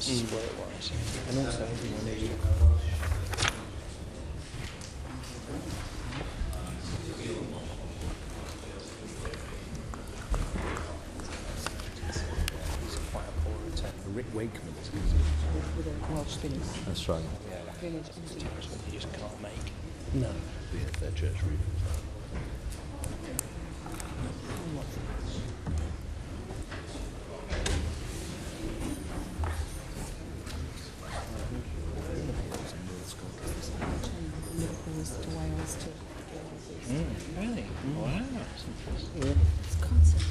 was what it was. And also everyone knew. Rick Wakeman with a Welsh village. That's right. Yeah, Village. you just can't make. No. Yeah, their church roof. Liverpool's to Wales to. Really? Wow. It's constant.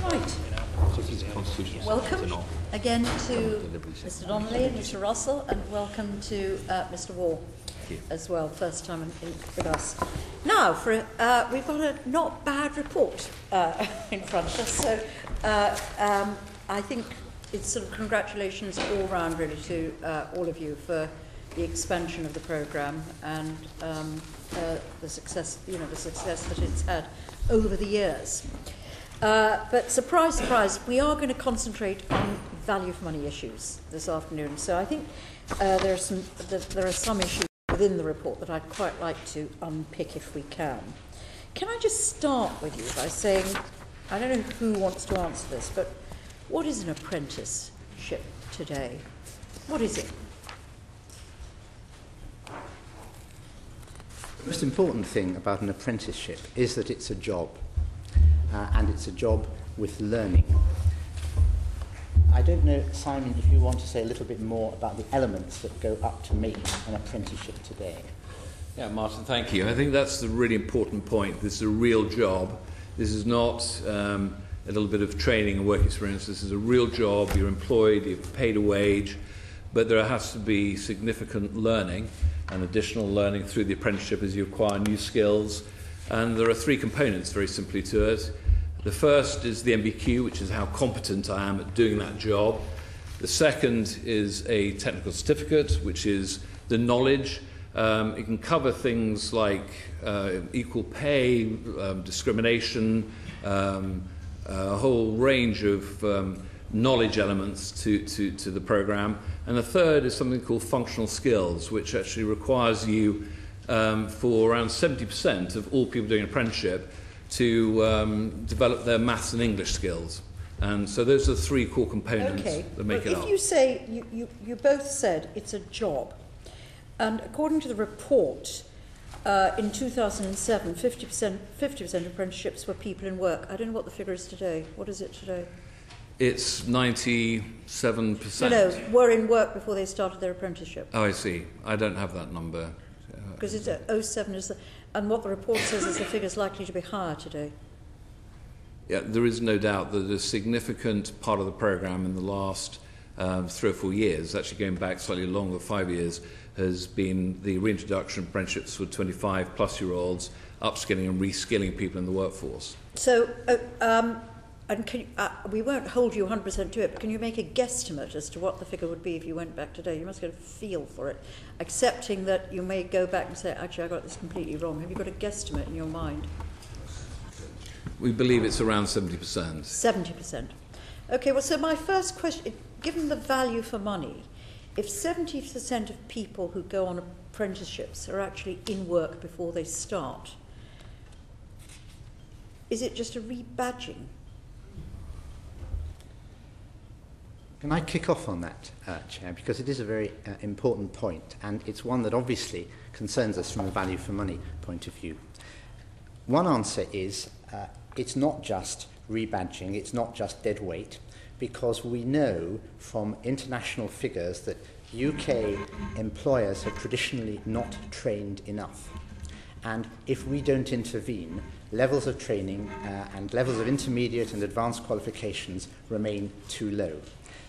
Right. Welcome again to Mr. Donnelly and Mr. Russell, and welcome to Mr. Wall as well, first time with us. Now, we've got a not bad report in front of us, so I think it's sort of congratulations all round really to all of you for the expansion of the programme and the success, the success that it's had over the years. But surprise, surprise, we are going to concentrate on value for money issues this afternoon. So I think there are some issues within the report that I'd quite like to unpick if we can. Can I just start with you by saying, I don't know who wants to answer this, but what is an apprenticeship today? What is it? The most important thing about an apprenticeship is that it's a job. And it's a job with learning. I don't know, Simon, if you want to say a little bit more about the elements that go up to making an apprenticeship today. Yeah, Martin, thank you. I think that's the really important point. This is a real job. This is not a little bit of training and work experience. This is a real job. You're employed, you're paid a wage, but there has to be significant learning and additional learning through the apprenticeship as you acquire new skills. And there are three components, very simply, to it. The first is the MBQ, which is how competent I am at doing that job. The second is a technical certificate, which is the knowledge. It can cover things like equal pay, discrimination, a whole range of knowledge elements to the programme. And the third is something called functional skills, which actually requires you for around 70% of all people doing an apprenticeship to develop their maths and English skills. And so those are the three core components that make it up. If you say, you both said it's a job, and according to the report, in 2007, 50% of apprenticeships were people in work. I don't know what the figure is today. What is it today? It's 97%. No, were in work before they started their apprenticeship. Oh, I see. I don't have that number. Because it's at 07, and what the report says is the figure's likely to be higher today. Yeah, there is no doubt that a significant part of the programme in the last 3 or 4 years, actually going back slightly longer, 5 years, has been the reintroduction of apprenticeships for 25-plus-year-olds, upskilling and reskilling people in the workforce. So, and we won't hold you 100% to it, but can you make a guesstimate as to what the figure would be if you went back today? You must get a feel for it, accepting that you may go back and say, actually, I got this completely wrong. Have you got a guesstimate in your mind? We believe it's around 70%. 70%. Okay, well, so my first question, given the value for money, if 70% of people who go on apprenticeships are actually in work before they start, is it just a rebadging? Can I kick off on that, Chair, because it is a very important point, and it's one that obviously concerns us from a value for money point of view. One answer is it's not just rebadging, it's not just dead weight, because we know from international figures that UK employers have traditionally not trained enough. And if we don't intervene, levels of training and levels of intermediate and advanced qualifications remain too low.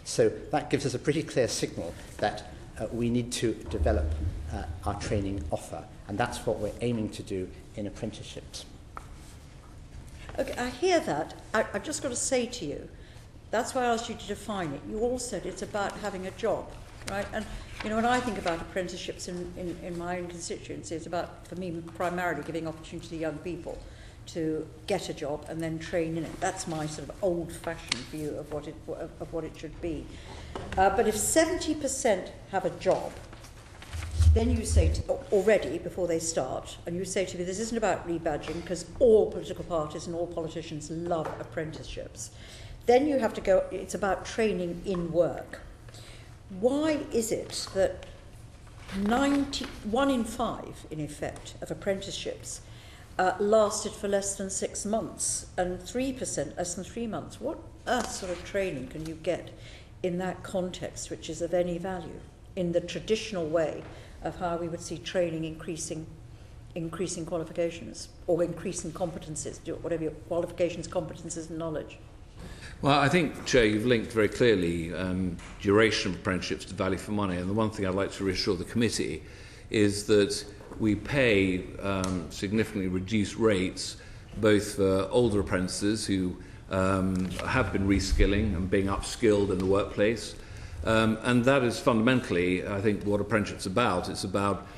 So that gives us a pretty clear signal that we need to develop our training offer, and that's what we're aiming to do in apprenticeships. Okay, I hear that. I've just got to say to you, that's why I asked you to define it. You all said it's about having a job, right? And, when I think about apprenticeships in my own constituency, it's about, for me, primarily giving opportunity to young people to get a job and then train in it. That's my sort of old-fashioned view of what it should be. But if 70% have a job, then you say to, already before they start, and you say to me, this isn't about rebadging because all political parties and all politicians love apprenticeships. Then you have to go, it's about training in work. Why is it that 1 in 5, in effect, of apprenticeships lasted for less than 6 months and 3% less than 3 months? What earth sort of training can you get in that context which is of any value in the traditional way of how we would see training increasing qualifications or increasing competences, whatever your qualifications, competences and knowledge? Well, I think, Chair, you've linked very clearly duration of apprenticeships to value for money. And the one thing I'd like to reassure the committee is that we pay significantly reduced rates both for older apprentices who have been reskilling and being upskilled in the workplace. And that is fundamentally, I think, what apprenticeship's about. It's about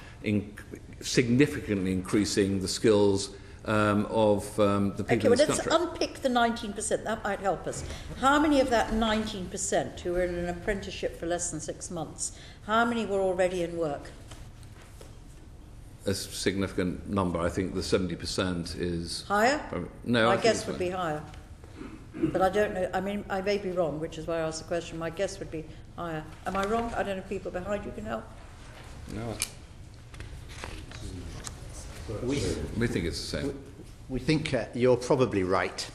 significantly increasing the skills of the people in this country. Okay, well, let's unpick the 19%. That might help us. How many of that 19% who were in an apprenticeship for less than 6 months, how many were already in work? A significant number. I think the 70% is... Higher? No, my guess would be higher. But I don't know. I mean, I may be wrong, which is why I asked the question. My guess would be higher. Am I wrong? I don't know if people behind you can help. No. We think it's the same. We think you're probably right,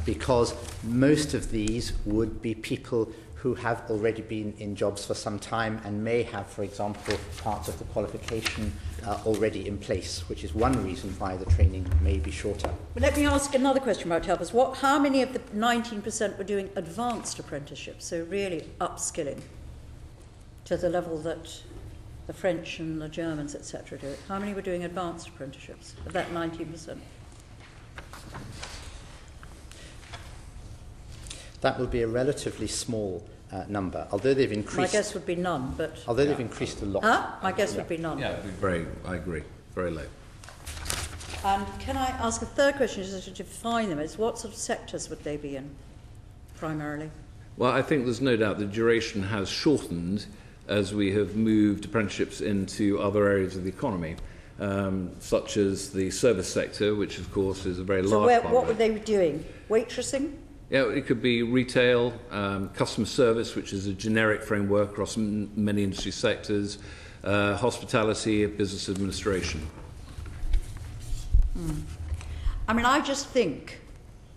because most of these would be people who have already been in jobs for some time and may have, for example, parts of the qualification already in place, which is one reason why the training may be shorter. But let me ask another question about help us. How many of the 19% were doing advanced apprenticeships, so really upskilling to the level that the French and the Germans, etc., do it? How many were doing advanced apprenticeships of that 19%? That will be a relatively small number, although they've increased. My guess would be none, but... Although they've increased a lot. Huh? My guess would be none. Yeah, I agree. Very low. And can I ask a third question, just to define them? Is what sort of sectors would they be in, primarily? Well, I think there's no doubt the duration has shortened as we have moved apprenticeships into other areas of the economy, such as the service sector, which of course is a very large part. What would they be doing? Waitressing? Yeah, it could be retail, customer service, which is a generic framework across many industry sectors, hospitality, business administration. I mean, I just think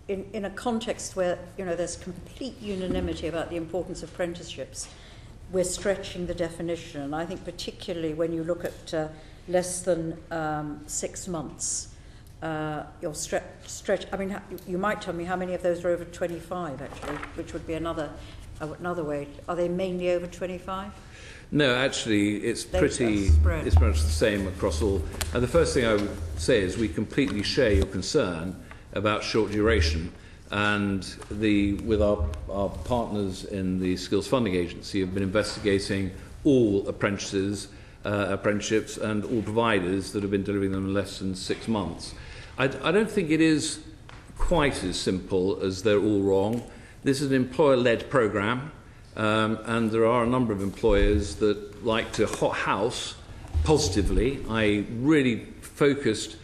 in a context where, there's complete unanimity about the importance of apprenticeships, we're stretching the definition. And I think particularly when you look at less than 6 months, you'll stretch. I mean, you might tell me how many of those are over 25, actually, which would be another way. Are they mainly over 25? No, actually, it's pretty much the same across all. And the first thing I would say is we completely share your concern about short duration. And with our partners in the Skills Funding Agency have been investigating all apprenticeships and all providers that have been delivering them in less than 6 months. I don't think it is quite as simple as they're all wrong. This is an employer-led programme, and there are a number of employers that like to hothouse positively, really focused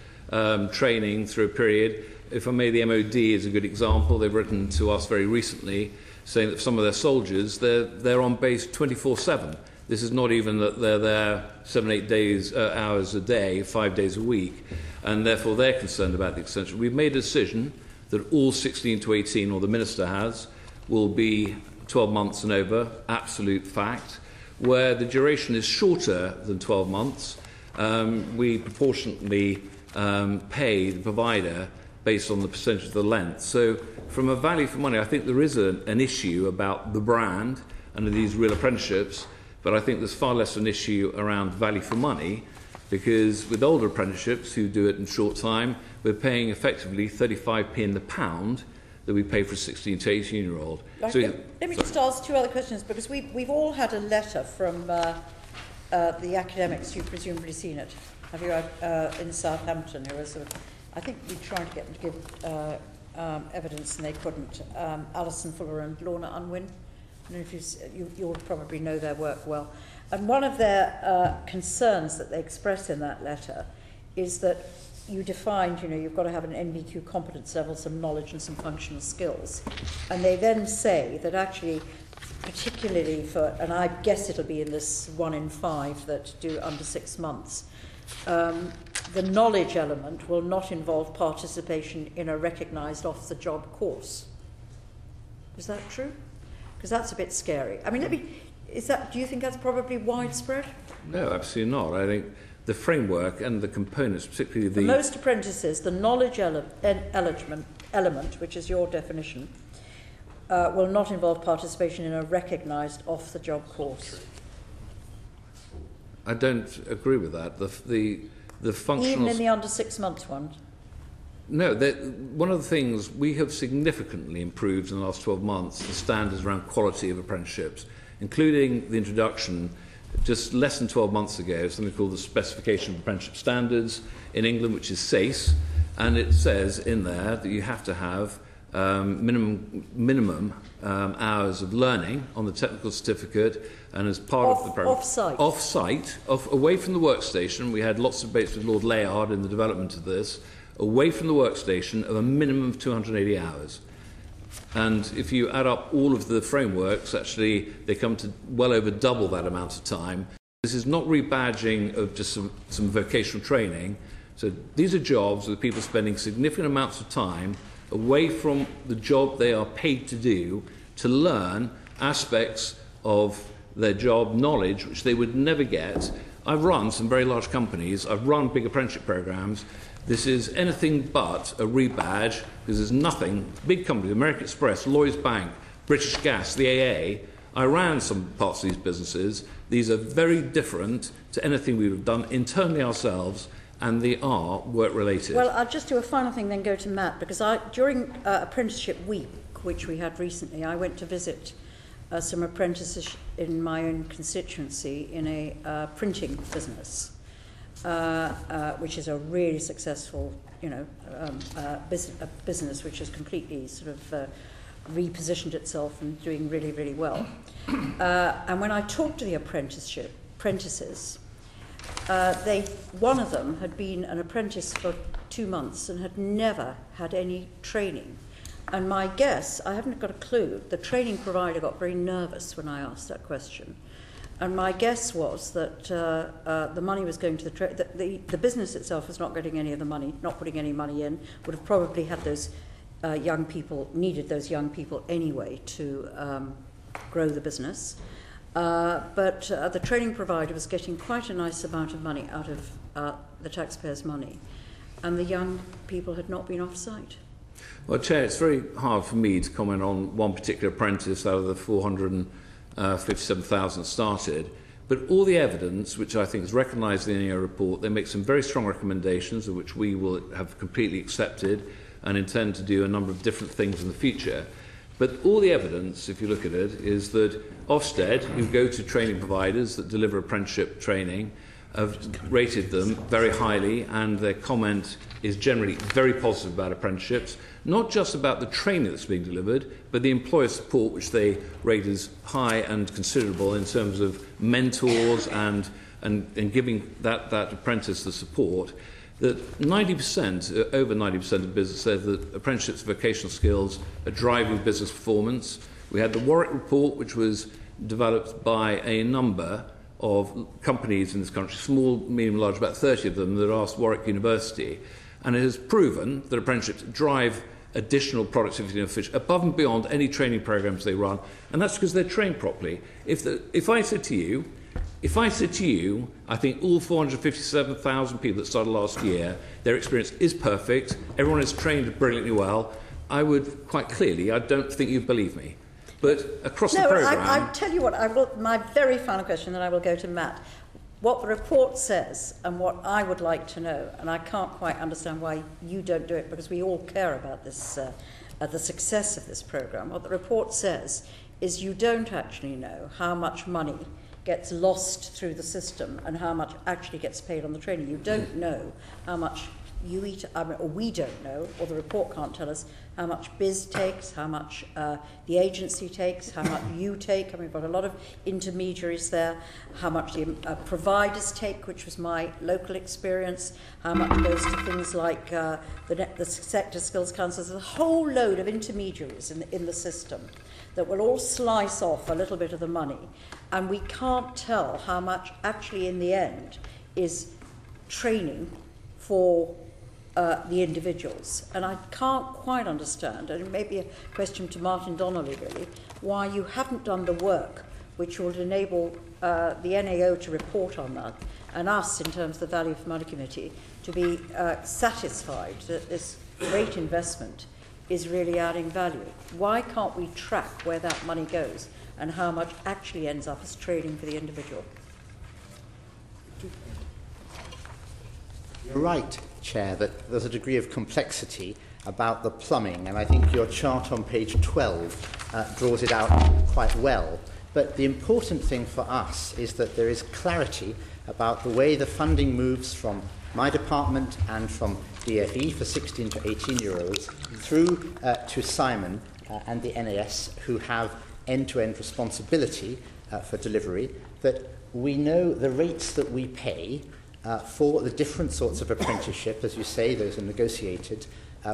training through a period. If I may, the MOD is a good example. They've written to us very recently saying that some of their soldiers, they're on base 24/7. This is not even that they're there 7-8 hours a day, 5 days a week, and therefore they're concerned about the extension. We've made a decision that all 16 to 18, or the Minister has, will be 12 months and over, absolute fact. Where the duration is shorter than 12 months, we proportionately pay the provider based on the percentage of the length. So from a value for money, I think there is an issue about the brand under these real apprenticeships, but I think there's far less an issue around value for money, because with older apprenticeships who do it in short time, we're paying effectively 35p in the pound that we pay for a 16 to 18-year-old. Let me just ask 2 other questions, because we've all had a letter from the academics. You've presumably seen it, have you, in Southampton, who are sort of I think we tried to get them to give evidence and they couldn't. Alison Fuller and Lorna Unwin. I don't know if you'll probably know their work well. And one of their concerns that they express in that letter is that you defined, you've got to have an NVQ competence level, some knowledge and some functional skills. And they then say that actually, particularly for, and I guess it'll be in this 1 in 5 that do under 6 months, the knowledge element will not involve participation in a recognised off-the-job course. Is that true? Because that's a bit scary. I mean, do you think that's probably widespread? No, absolutely not. I think the framework and the components, particularly the... For most apprentices, the knowledge element, which is your definition, will not involve participation in a recognised off-the-job course. I don't agree with that. The functional... Even in the under 6 months one? No, one of the things we have significantly improved in the last 12 months, the standards around quality of apprenticeships, including the introduction just less than 12 months ago, something called the Specification of Apprenticeship Standards in England, which is SACE, and it says in there that you have to have minimum hours of learning on the technical certificate, and as part of the program, off-site, away from the workstation. We had lots of debates with Lord Layard in the development of this, away from the workstation of a minimum of 280 hours. And if you add up all of the frameworks, actually they come to well over double that amount of time. This is not rebadging of just some vocational training. So these are jobs with people spending significant amounts of time away from the job they are paid to do to learn aspects of their job knowledge which they would never get. I've run some very large companies, I've run big apprenticeship programs. This is anything but a rebadge, because there's nothing. Big companies, American Express, Lloyds Bank, British Gas, the AA, I ran some parts of these businesses. These are very different to anything we would have done internally ourselves, and they are work-related. Well, I'll just do a final thing, then go to Matt, because during Apprenticeship Week, which we had recently, I went to visit some apprentices in my own constituency in a printing business. Which is a really successful, business which has completely sort of repositioned itself and doing really, really well. And when I talked to the apprentices, one of them had been an apprentice for 2 months and had never had any training. And my guess, I haven't got a clue, the training provider got very nervous when I asked that question. And my guess was that the money was going to the business itself was not getting any of the money, not putting any money in, would have probably had those needed those young people anyway to grow the business. But the training provider was getting quite a nice amount of money out of the taxpayers' money. And the young people had not been off-site. Well, Chair, it's very hard for me to comment on one particular apprentice out of the 457,000 started, but all the evidence, which I think is recognised in the NEO report, they make some very strong recommendations, of which we will have completely accepted and intend to do a number of different things in the future. But all the evidence, if you look at it, is that Ofsted, who go to training providers that deliver apprenticeship training, have rated them very highly, and their comment is generally very positive about apprenticeships, not just about the training that's being delivered, but the employer support, which they rate as high and considerable in terms of mentors and giving that apprentice the support. That 90%, over 90% of business said that apprenticeships, vocational skills are driving business performance. We had the Warwick report, which was developed by a number of companies in this country, small, medium, large, about 30 of them, that asked Warwick University, and it has proven that apprenticeships drive additional productivity and efficiency above and beyond any training programs they run, and that's because they're trained properly. If I said to you, I think all 457,000 people that started last year, their experience is perfect, everyone is trained brilliantly well, I would quite clearly, I don't think you'd believe me. But across the programme... I'll tell you what, my very final question, then I will go to Matt. What the report says, and what I would like to know, and I can't quite understand why you don't do it, because we all care about this, the success of this programme. What the report says is you don't actually know how much money gets lost through the system and how much actually gets paid on the training. You don't know how much or we don't know, or the report can't tell us how much BIS takes, how much the agency takes, how much you take. I mean, we've got a lot of intermediaries there, how much the providers take, which was my local experience, how much goes to things like the sector skills councils. There's a whole load of intermediaries in the system that will all slice off a little bit of the money, and we can't tell how much actually in the end is training for the individuals. And I can't quite understand, and it may be a question to Martin Donnelly really, why you haven't done the work which will enable the NAO to report on that, and us in terms of the Value for Money Committee to be satisfied that this great investment is really adding value. Why can't we track where that money goes and how much actually ends up as training for the individual? You're right, Chair, that there's a degree of complexity about the plumbing, and I think your chart on page 12 draws it out quite well. But the important thing for us is that there is clarity about the way the funding moves from my department and from DFE for 16 to 18-year-olds through to Simon and the NAS, who have end-to-end responsibility for delivery, that we know the rates that we pay for the different sorts of apprenticeship. As you say, those are negotiated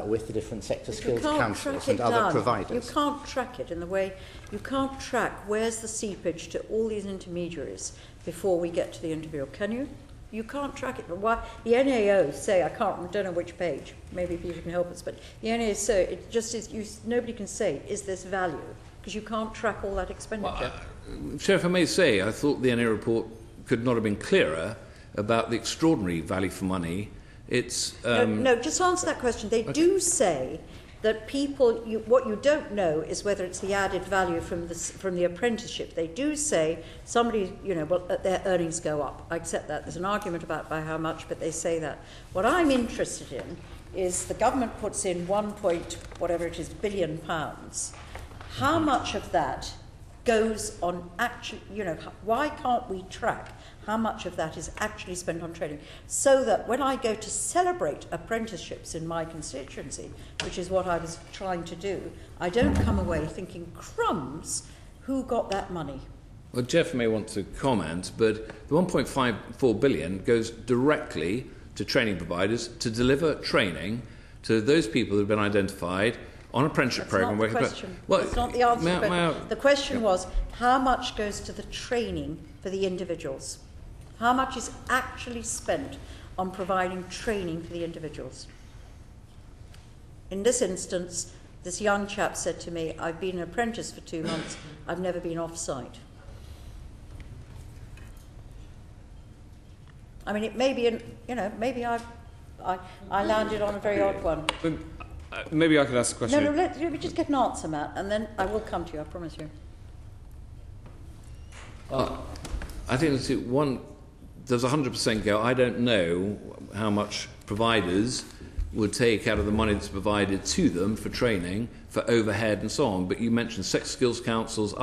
with the different sector skills councils and other providers. You can't track it in the way, you can't track where's the seepage to all these intermediaries before we get to the individual. Can you? You can't track it. But why the NAO say, I don't know which page, maybe Peter can help us, but the NAO say, it just is, nobody can say, is this value? Because you can't track all that expenditure. Chair, if I may say, I thought the NAO report could not have been clearer about the extraordinary value for money. It's no, just answer that question. They do say that people, what you don't know is whether it's the added value from the apprenticeship. They do say somebody, well, their earnings go up. I accept that. There's an argument about by how much, but they say that. What I'm interested in is the government puts in billion pounds. How much of that goes on actually, why can't we track how much of that is actually spent on training, so that when I go to celebrate apprenticeships in my constituency, which is what I was trying to do, I don't come away thinking, crumbs, who got that money? Well, Jeff may want to comment, but the 1.54 billion goes directly to training providers to deliver training to those people who have been identified on an apprenticeship programme. That's not the question. Well, that's not the answer. The question was, how much goes to the training for the individuals? How much is actually spent on providing training for the individuals? In this instance, this young chap said to me, I've been an apprentice for 2 months, I've never been off-site. I mean, it may be, maybe I landed on a very odd one. Maybe I could ask a question. No, let me just get an answer, Matt, and then I will come to you, I promise you. I think does 100% go? I don't know how much providers would take out of the money that's provided to them for training, for overhead and so on. But you mentioned sex skills councils,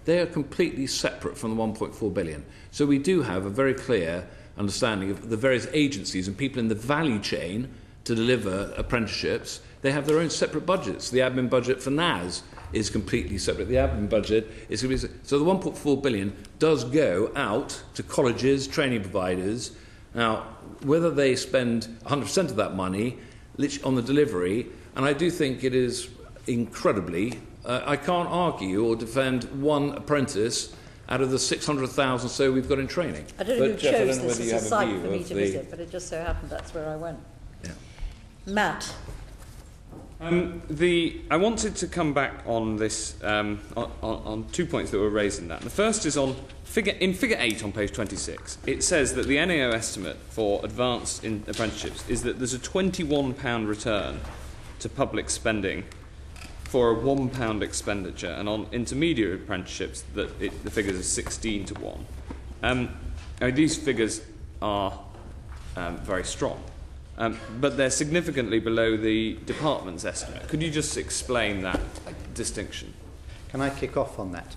they are completely separate from the 1.4 billion. So we do have a very clear understanding of the various agencies and people in the value chain to deliver apprenticeships. They have their own separate budgets. The admin budget for NAS is completely separate. The admin budget is so the 1.4 billion does go out to colleges, training providers. Now, whether they spend 100% of that money on the delivery, and I do think it is incredibly. I can't argue or defend one apprentice out of the 600,000 so we've got in training. I don't know who chose this as a site for me to visit, but it just so happened that's where I went. Yeah. Matt. I wanted to come back on this on 2 points that were raised in that. The first is on figure 8 on page 26. It says that the NAO estimate for advanced apprenticeships is that there's a £21 return to public spending for a £1 expenditure, and on intermediate apprenticeships that the figures are 16 to 1. These figures are very strong. But they're significantly below the department's estimate. Could you just explain that distinction? Can I kick off on that?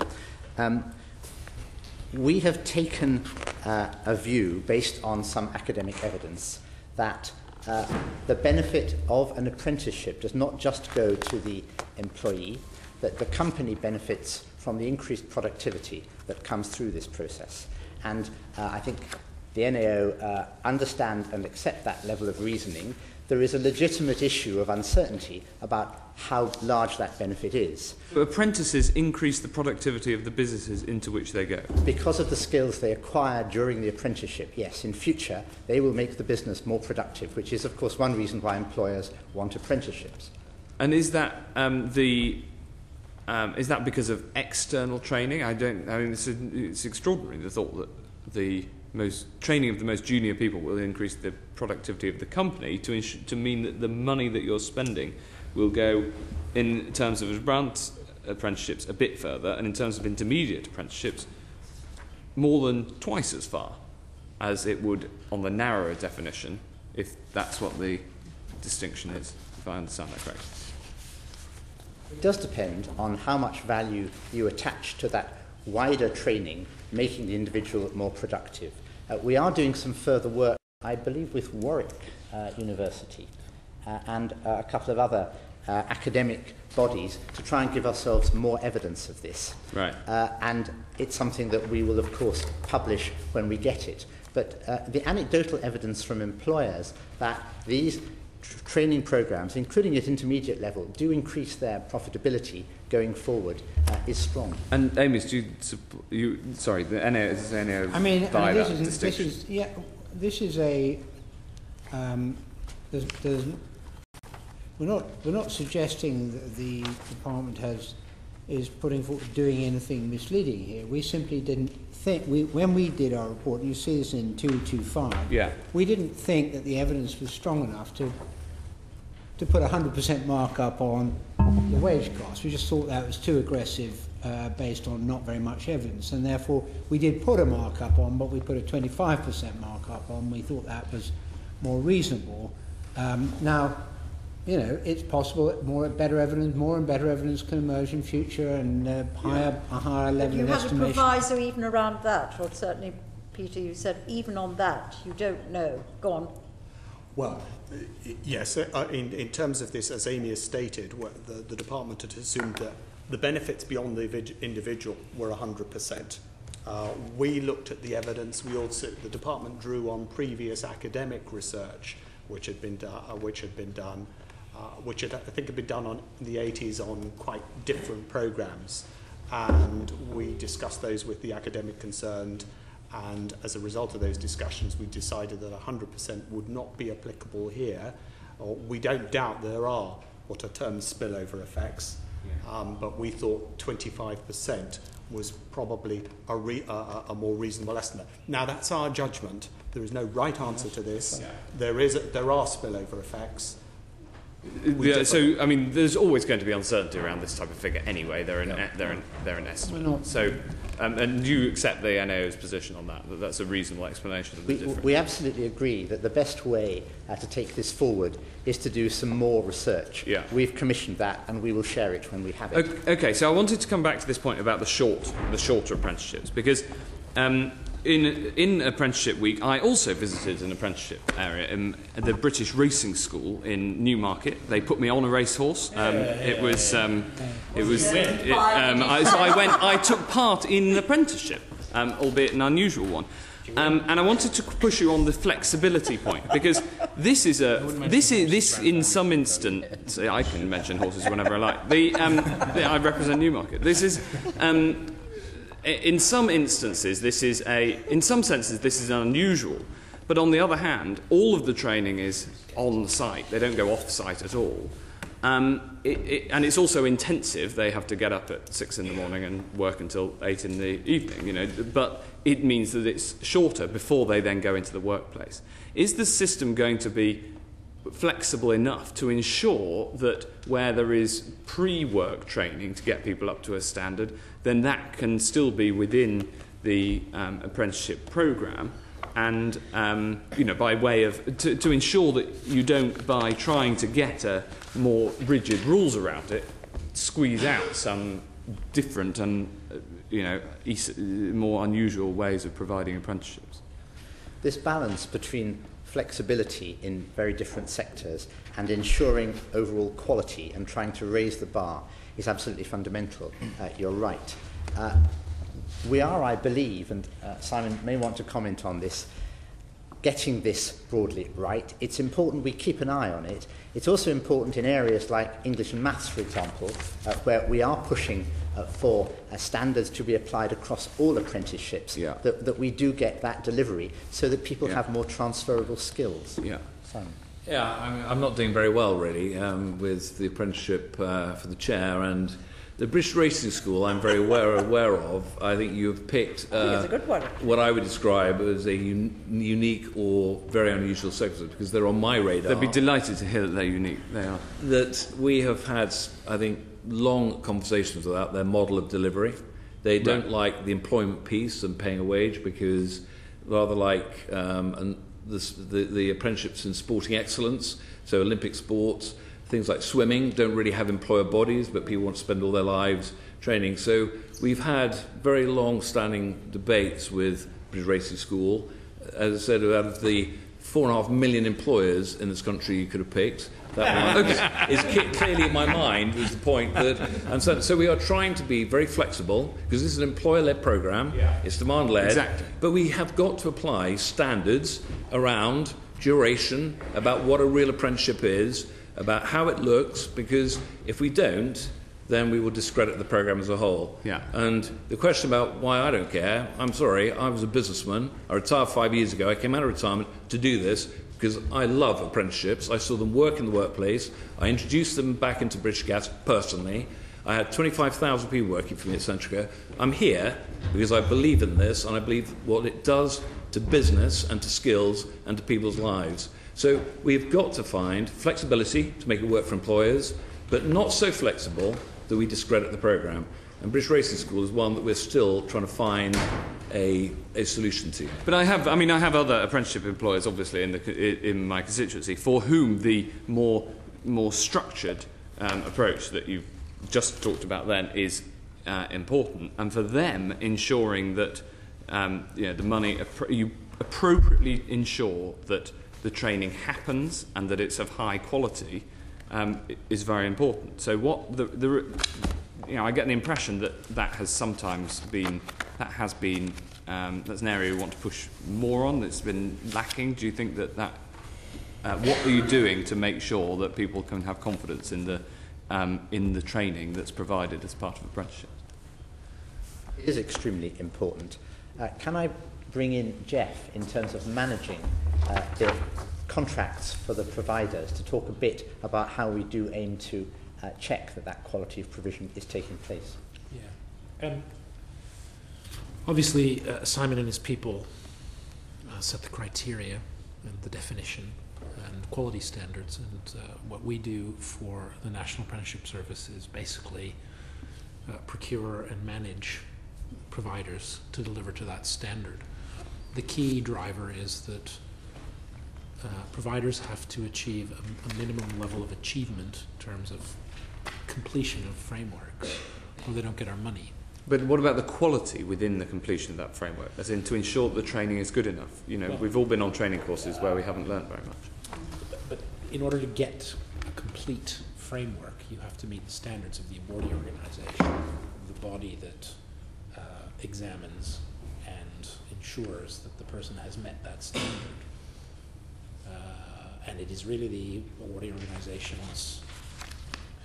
We have taken a view, based on some academic evidence, that the benefit of an apprenticeship does not just go to the employee, that the company benefits from the increased productivity that comes through this process. And I think the NAO understand and accept that level of reasoning. There is a legitimate issue of uncertainty about how large that benefit is. But apprentices increase the productivity of the businesses into which they go. Because of the skills they acquire during the apprenticeship, yes, in future they will make the business more productive, which is of course one reason why employers want apprenticeships. And is that is that because of external training? It's extraordinary, the thought that the training of the most junior people will increase the productivity of the company to mean that the money that you're spending will go, in terms of advanced apprenticeships, a bit further, and in terms of intermediate apprenticeships, more than twice as far as it would on the narrower definition, if that's what the distinction is, if I understand that correctly. It does depend on how much value you attach to that wider training, making the individual more productive. We are doing some further work, I believe, with Warwick University and a couple of other academic bodies to try and give ourselves more evidence of this. Right. And it's something that we will, of course, publish when we get it. But the anecdotal evidence from employers that these training programs, including at intermediate level, do increase their profitability going forward is strong. And Amos, the NAO by that distinction? This is a. We're not suggesting that the department is doing anything misleading here. We simply didn't think, when we did our report, and you see this in 225, we didn't think that the evidence was strong enough to put a 100% markup on the wage costs. We just thought that was too aggressive based on not very much evidence, and therefore we did put a markup on, but we put a 25% markup on. We thought that was more reasonable. Now, you know, it's possible that more and better evidence can emerge in future, and a higher level of estimation. You have a proviso even around that, or certainly, Peter, you said even on that you don't know. Go on. Well, yes, in terms of this, as Amy has stated, the department had assumed that the benefits beyond the individual were 100%. We looked at the evidence. The department drew on previous academic research which had been done, which I think had been done in the 80s on quite different programs, and we discussed those with the academic concerned. And as a result of those discussions, we decided that 100% would not be applicable here. We don't doubt there are what are termed spillover effects, but we thought 25% was probably a more reasonable estimate. Now, that's our judgment. There is no right answer to this. There are spillover effects. So, I mean, there's always going to be uncertainty around this type of figure anyway. They're an estimate. So, and do you accept the NAO's position on that that's a reasonable explanation of the difference? We absolutely agree that the best way to take this forward is to do some more research. Yeah. We've commissioned that, and we will share it when we have it. Okay, so I wanted to come back to this point about the shorter apprenticeships, because in Apprenticeship Week, I also visited an apprenticeship area in the British Racing School in Newmarket. They put me on a racehorse. I took part in an apprenticeship, albeit an unusual one. And I wanted to push you on the flexibility point, because this in some instance, I can mention horses whenever I like. I represent Newmarket. This is. In some instances, in some senses, this is unusual. But on the other hand, all of the training is on the site. They don't go off-site at all. And it's also intensive. They have to get up at 6 in the morning and work until 8 in the evening, you know. But it means that it's shorter before they then go into the workplace. Is the system going to be flexible enough to ensure that where there is pre-work training to get people up to a standard, then that can still be within the apprenticeship programme, and by way of to ensure that you don't, by trying to get a more rigid rules around it, squeeze out some different and more unusual ways of providing apprenticeships? This balance between flexibility in very different sectors and ensuring overall quality and trying to raise the bar is absolutely fundamental. You're right. We are, I believe, and Simon may want to comment on this, getting this broadly right. It's important we keep an eye on it. It's also important in areas like English and maths, for example, where we are pushing for standards to be applied across all apprenticeships, that we do get that delivery so that people have more transferable skills. Simon. Yeah, I'm not doing very well, really, with the apprenticeship for the chair, and the British Racing School I'm very aware of. I think you've picked it's a good one. What I would describe as a unique or very unusual circumstance, because they're on my radar. They'd be delighted to hear that they're unique. They are. That we have had, I think, long conversations about their model of delivery. They don't like the employment piece and paying a wage, because rather like the apprenticeships in sporting excellence, so Olympic sports, things like swimming don't really have employer bodies, but people want to spend all their lives training. So we've had very long-standing debates with British Racing School. As I said, out of the 4.5 million employers in this country you could have picked, that one is clearly in my mind, was the point that... And so we are trying to be very flexible, because this is an employer-led programme, it's demand-led, exactly. But we have got to apply standards around duration, about what a real apprenticeship is, about how it looks, because if we don't, then we will discredit the programme as a whole. And the question about why I don't care, I'm sorry, I was a businessman. I retired 5 years ago. I came out of retirement to do this because I love apprenticeships. I saw them work in the workplace. I introduced them back into British Gas personally. I had 25,000 people working for me at Centrica. I'm here because I believe in this, and I believe what it does to business and to skills and to people's lives. So we've got to find flexibility to make it work for employers, but not so flexible that we discredit the programme. And British Racing School is one that we're still trying to find a solution to. But I have other apprenticeship employers, obviously, in my constituency, for whom the more structured approach that you've just talked about then is important, and for them ensuring that the money you appropriately ensure that the training happens and that it's of high quality is very important. So what I get the impression that has sometimes been that's an area we want to push more on. That's been lacking. Do you think that what are you doing to make sure that people can have confidence in the training that's provided as part of apprenticeship? It is extremely important. Can I bring in Jeff in terms of managing the contracts for the providers to talk a bit about how we do aim to check that quality of provision is taking place? Obviously, Simon and his people set the criteria and the definition and quality standards, and what we do for the National Apprenticeship Service is basically procure and manage providers to deliver to that standard. The key driver is that providers have to achieve a minimum level of achievement in terms of completion of frameworks, or they don't get our money. But what about the quality within the completion of that framework, as in to ensure that the training is good enough? We've all been on training courses where we haven't learned very much. But in order to get a complete framework, you have to meet the standards of the awardee organisation, the body that examines and ensures that the person has met that standard. And it is really the awardee organisations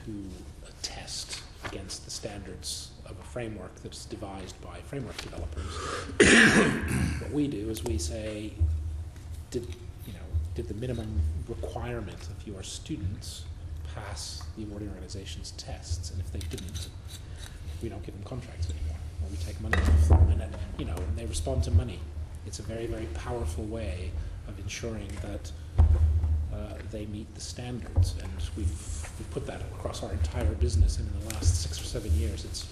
who attest against the standards of a framework that's devised by framework developers. What we do is we say, did the minimum requirement of your students pass the awarding organization's tests? And if they didn't, we don't give them contracts anymore, or we take money off them. And and they respond to money. It's a very, very powerful way of ensuring that they meet the standards, and we've put that across our entire business. And in the last 6 or 7 years, it's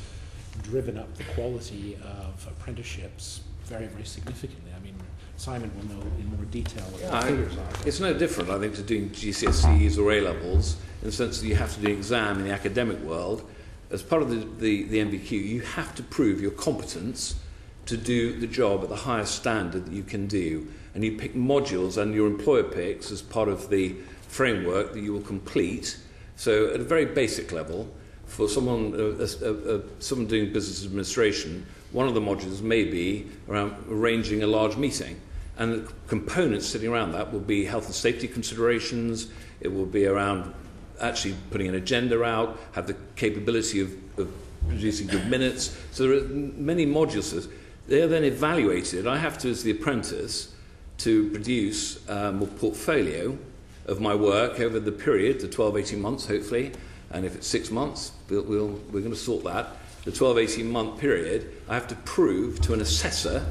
driven up the quality of apprenticeships very, very significantly. I mean, Simon will know in more detail what the figures are. It's no different, I think, to doing GCSEs or A-levels, in the sense that you have to do an exam in the academic world. As part of the MVQ, you have to prove your competence to do the job at the highest standard that you can do. And you pick modules, and your employer picks as part of the framework that you will complete. So at a very basic level, for someone doing business administration, one of the modules may be around arranging a large meeting. And the components sitting around that will be health and safety considerations. It will be around actually putting an agenda out, have the capability of producing good minutes. So there are many modules. They are then evaluated. I have to, as the apprentice, to produce a portfolio of my work over the period, the 12, 18 months, hopefully. And if it's 6 months, we're going to sort that. The 12, 18-month period, I have to prove to an assessor,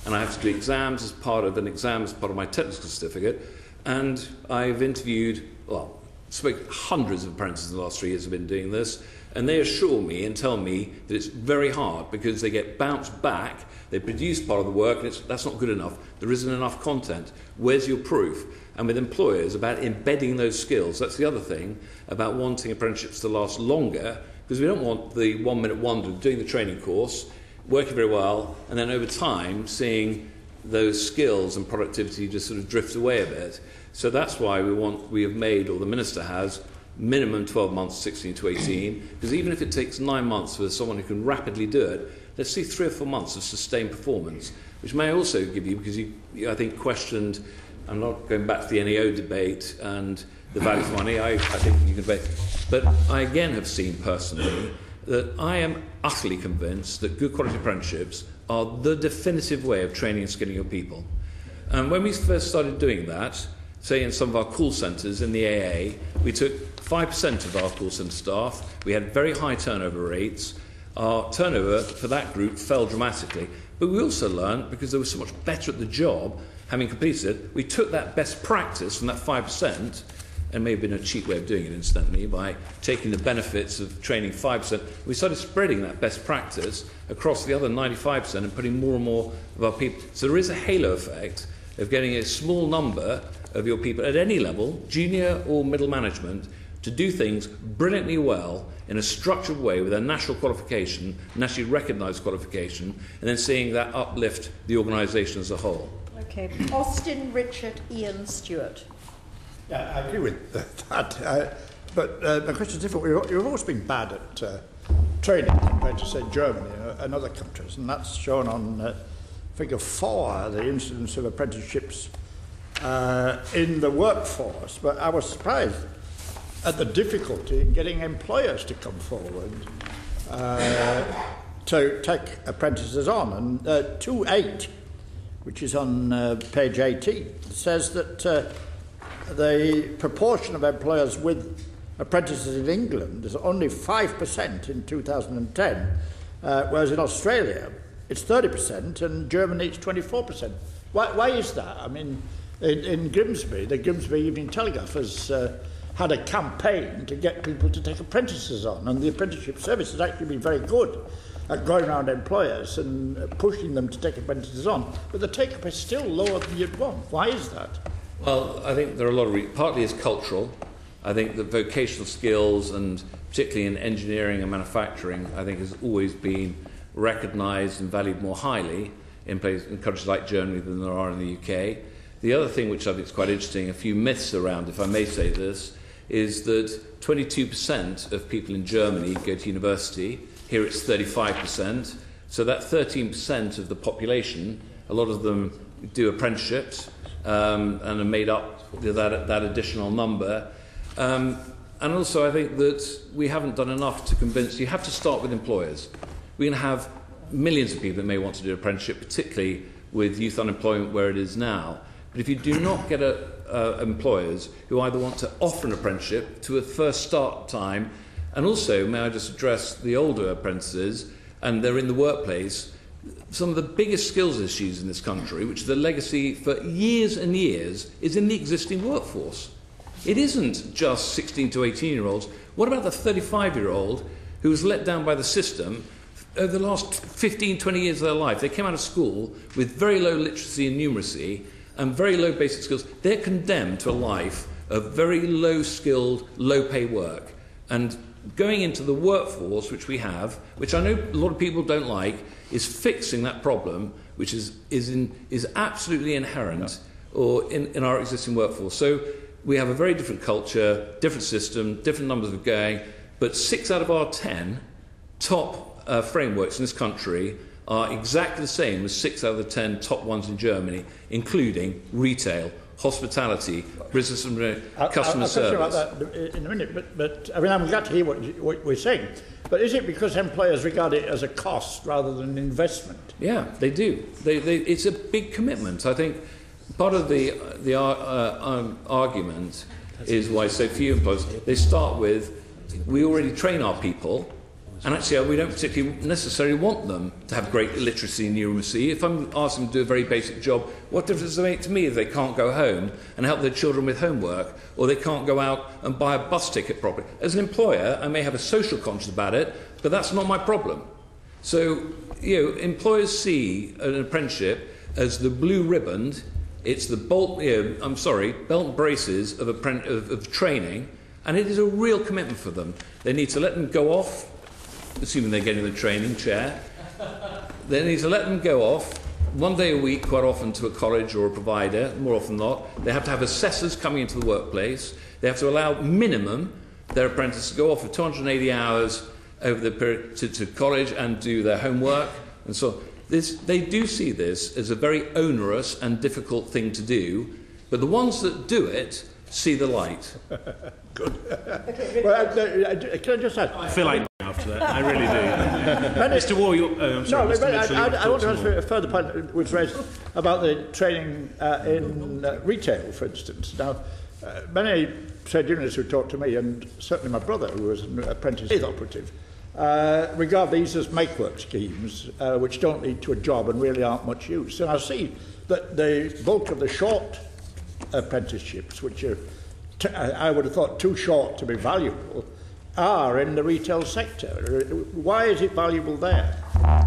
and I have to do exams as part of my technical certificate. And I've interviewed, hundreds of apprentices in the last 3 years have been doing this, and they assure me and tell me that it's very hard because they get bounced back, they produce part of the work, and that's not good enough. There isn't enough content. Where's your proof? And with employers, about embedding those skills. That's the other thing about wanting apprenticeships to last longer, because we don't want the 1-minute wonder of doing the training course, working very well, and then over time seeing those skills and productivity just sort of drift away a bit. So that's why we have made, or the Minister has, minimum 12 months, 16 to 18, because even if it takes 9 months for someone who can rapidly do it, let's see 3 or 4 months of sustained performance, which may also give you, because you I think, questioned, I'm not going back to the NEO debate and the value for money, I think you can debate, but I again have seen personally that I am utterly convinced that good quality apprenticeships are the definitive way of training and skilling your people. And when we first started doing that, say in some of our call centres in the AA, we took 5% of our call centre staff, we had very high turnover rates, our turnover for that group fell dramatically, but we also learned, because they were so much better at the job, having completed it, we took that best practice from that 5%, and may have been a cheap way of doing it incidentally, by taking the benefits of training 5%, we started spreading that best practice across the other 95% and putting more and more of our people. So there is a halo effect of getting a small number of your people at any level, junior or middle management, to do things brilliantly well in a structured way with a national qualification, nationally recognised qualification, and then seeing that uplift the organisation as a whole. Okay. Austin, Richard, Ian, Stuart. Yeah, I agree with that. But the question is different. We've always been bad at training apprentices in Germany and other countries, and that's shown on figure 4, the incidence of apprenticeships in the workforce. But I was surprised at the difficulty in getting employers to come forward to take apprentices on. And 2.8, which is on page 18, says that the proportion of employers with apprentices in England is only 5% in 2010, whereas in Australia it's 30% and Germany it's 24%. Why is that? I mean, in Grimsby, the Grimsby Evening Telegraph has had a campaign to get people to take apprentices on, and the apprenticeship service has actually been very good at going around employers and pushing them to take apprentices on, but the take-up is still lower than you'd want. Why is that? Well, I think there are a lot of reasons. Partly it's cultural. I think that vocational skills, and particularly in engineering and manufacturing, I think has always been recognised and valued more highly in countries like Germany than there are in the UK. The other thing which I think is quite interesting, a few myths around, if I may say this, is that 22% of people in Germany go to university. Here it's 35%. So that 13% of the population, a lot of them do apprenticeships and are made up that additional number. And also I think that we haven't done enough to convince, you have to start with employers. We're going to have millions of people that may want to do an apprenticeship, particularly with youth unemployment where it is now. But if you do not get employers who either want to offer an apprenticeship to a first start time, and also, may I just address the older apprentices, and they're in the workplace, some of the biggest skills issues in this country, which is the legacy for years and years, is in the existing workforce. It isn't just 16 to 18-year-olds. What about the 35-year-old who was let down by the system over the last 15, 20 years of their life? They came out of school with very low literacy and numeracy and very low basic skills. They're condemned to a life of very low-skilled, low-pay work. And going into the workforce, which we have, which I know a lot of people don't like, is fixing that problem, which is absolutely inherent in our existing workforce. So we have a very different culture, different system, different numbers of going, but 6 out of our 10 top frameworks in this country are exactly the same as 6 out of the 10 top ones in Germany, including retail, hospitality, business and customer service. I'll talk about that in a minute, but I mean, I'm glad to hear what we're saying. But is it because employers regard it as a cost rather than an investment? Yeah, they do. It's a big commitment. I think part of the argument is why so few employers, they start with, we already train our people, and actually we don't particularly necessarily want them to have great literacy and numeracy. If I'm asking them to do a very basic job, what difference does it make to me if they can't go home and help their children with homework, or they can't go out and buy a bus ticket properly? As an employer, I may have a social conscience about it, but that's not my problem. So, employers see an apprenticeship as the blue ribbon. It's the belt and braces of training, and it is a real commitment for them. They need to let them go off, assuming they're getting the training chair. They need to let them go off 1 day a week, quite often to a college or a provider, more often than not. They have to have assessors coming into the workplace. They have to allow minimum their apprentices to go off for 280 hours over the period to college and do their homework. And so they do see this as a very onerous and difficult thing to do, but the ones that do it see the light. Good. Well, can I just add? I feel like after that, I really do. Mr. Waugh, I'm sorry. I want to answer a further point that was raised about the training in retail, for instance. Now, many trade unionists who talk to me, and certainly my brother, who was an apprentice operative, regard these as make-work schemes, which don't lead to a job and really aren't much use. And I see that the bulk of the short apprenticeships, which are, I would have thought, too short to be valuable, are in the retail sector. Why is it valuable there?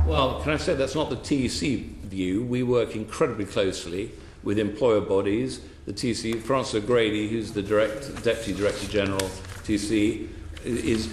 Well, can I say that's not the TEC view. We work incredibly closely with employer bodies. The TEC, Francis O'Grady, who's the Deputy Director General, TEC,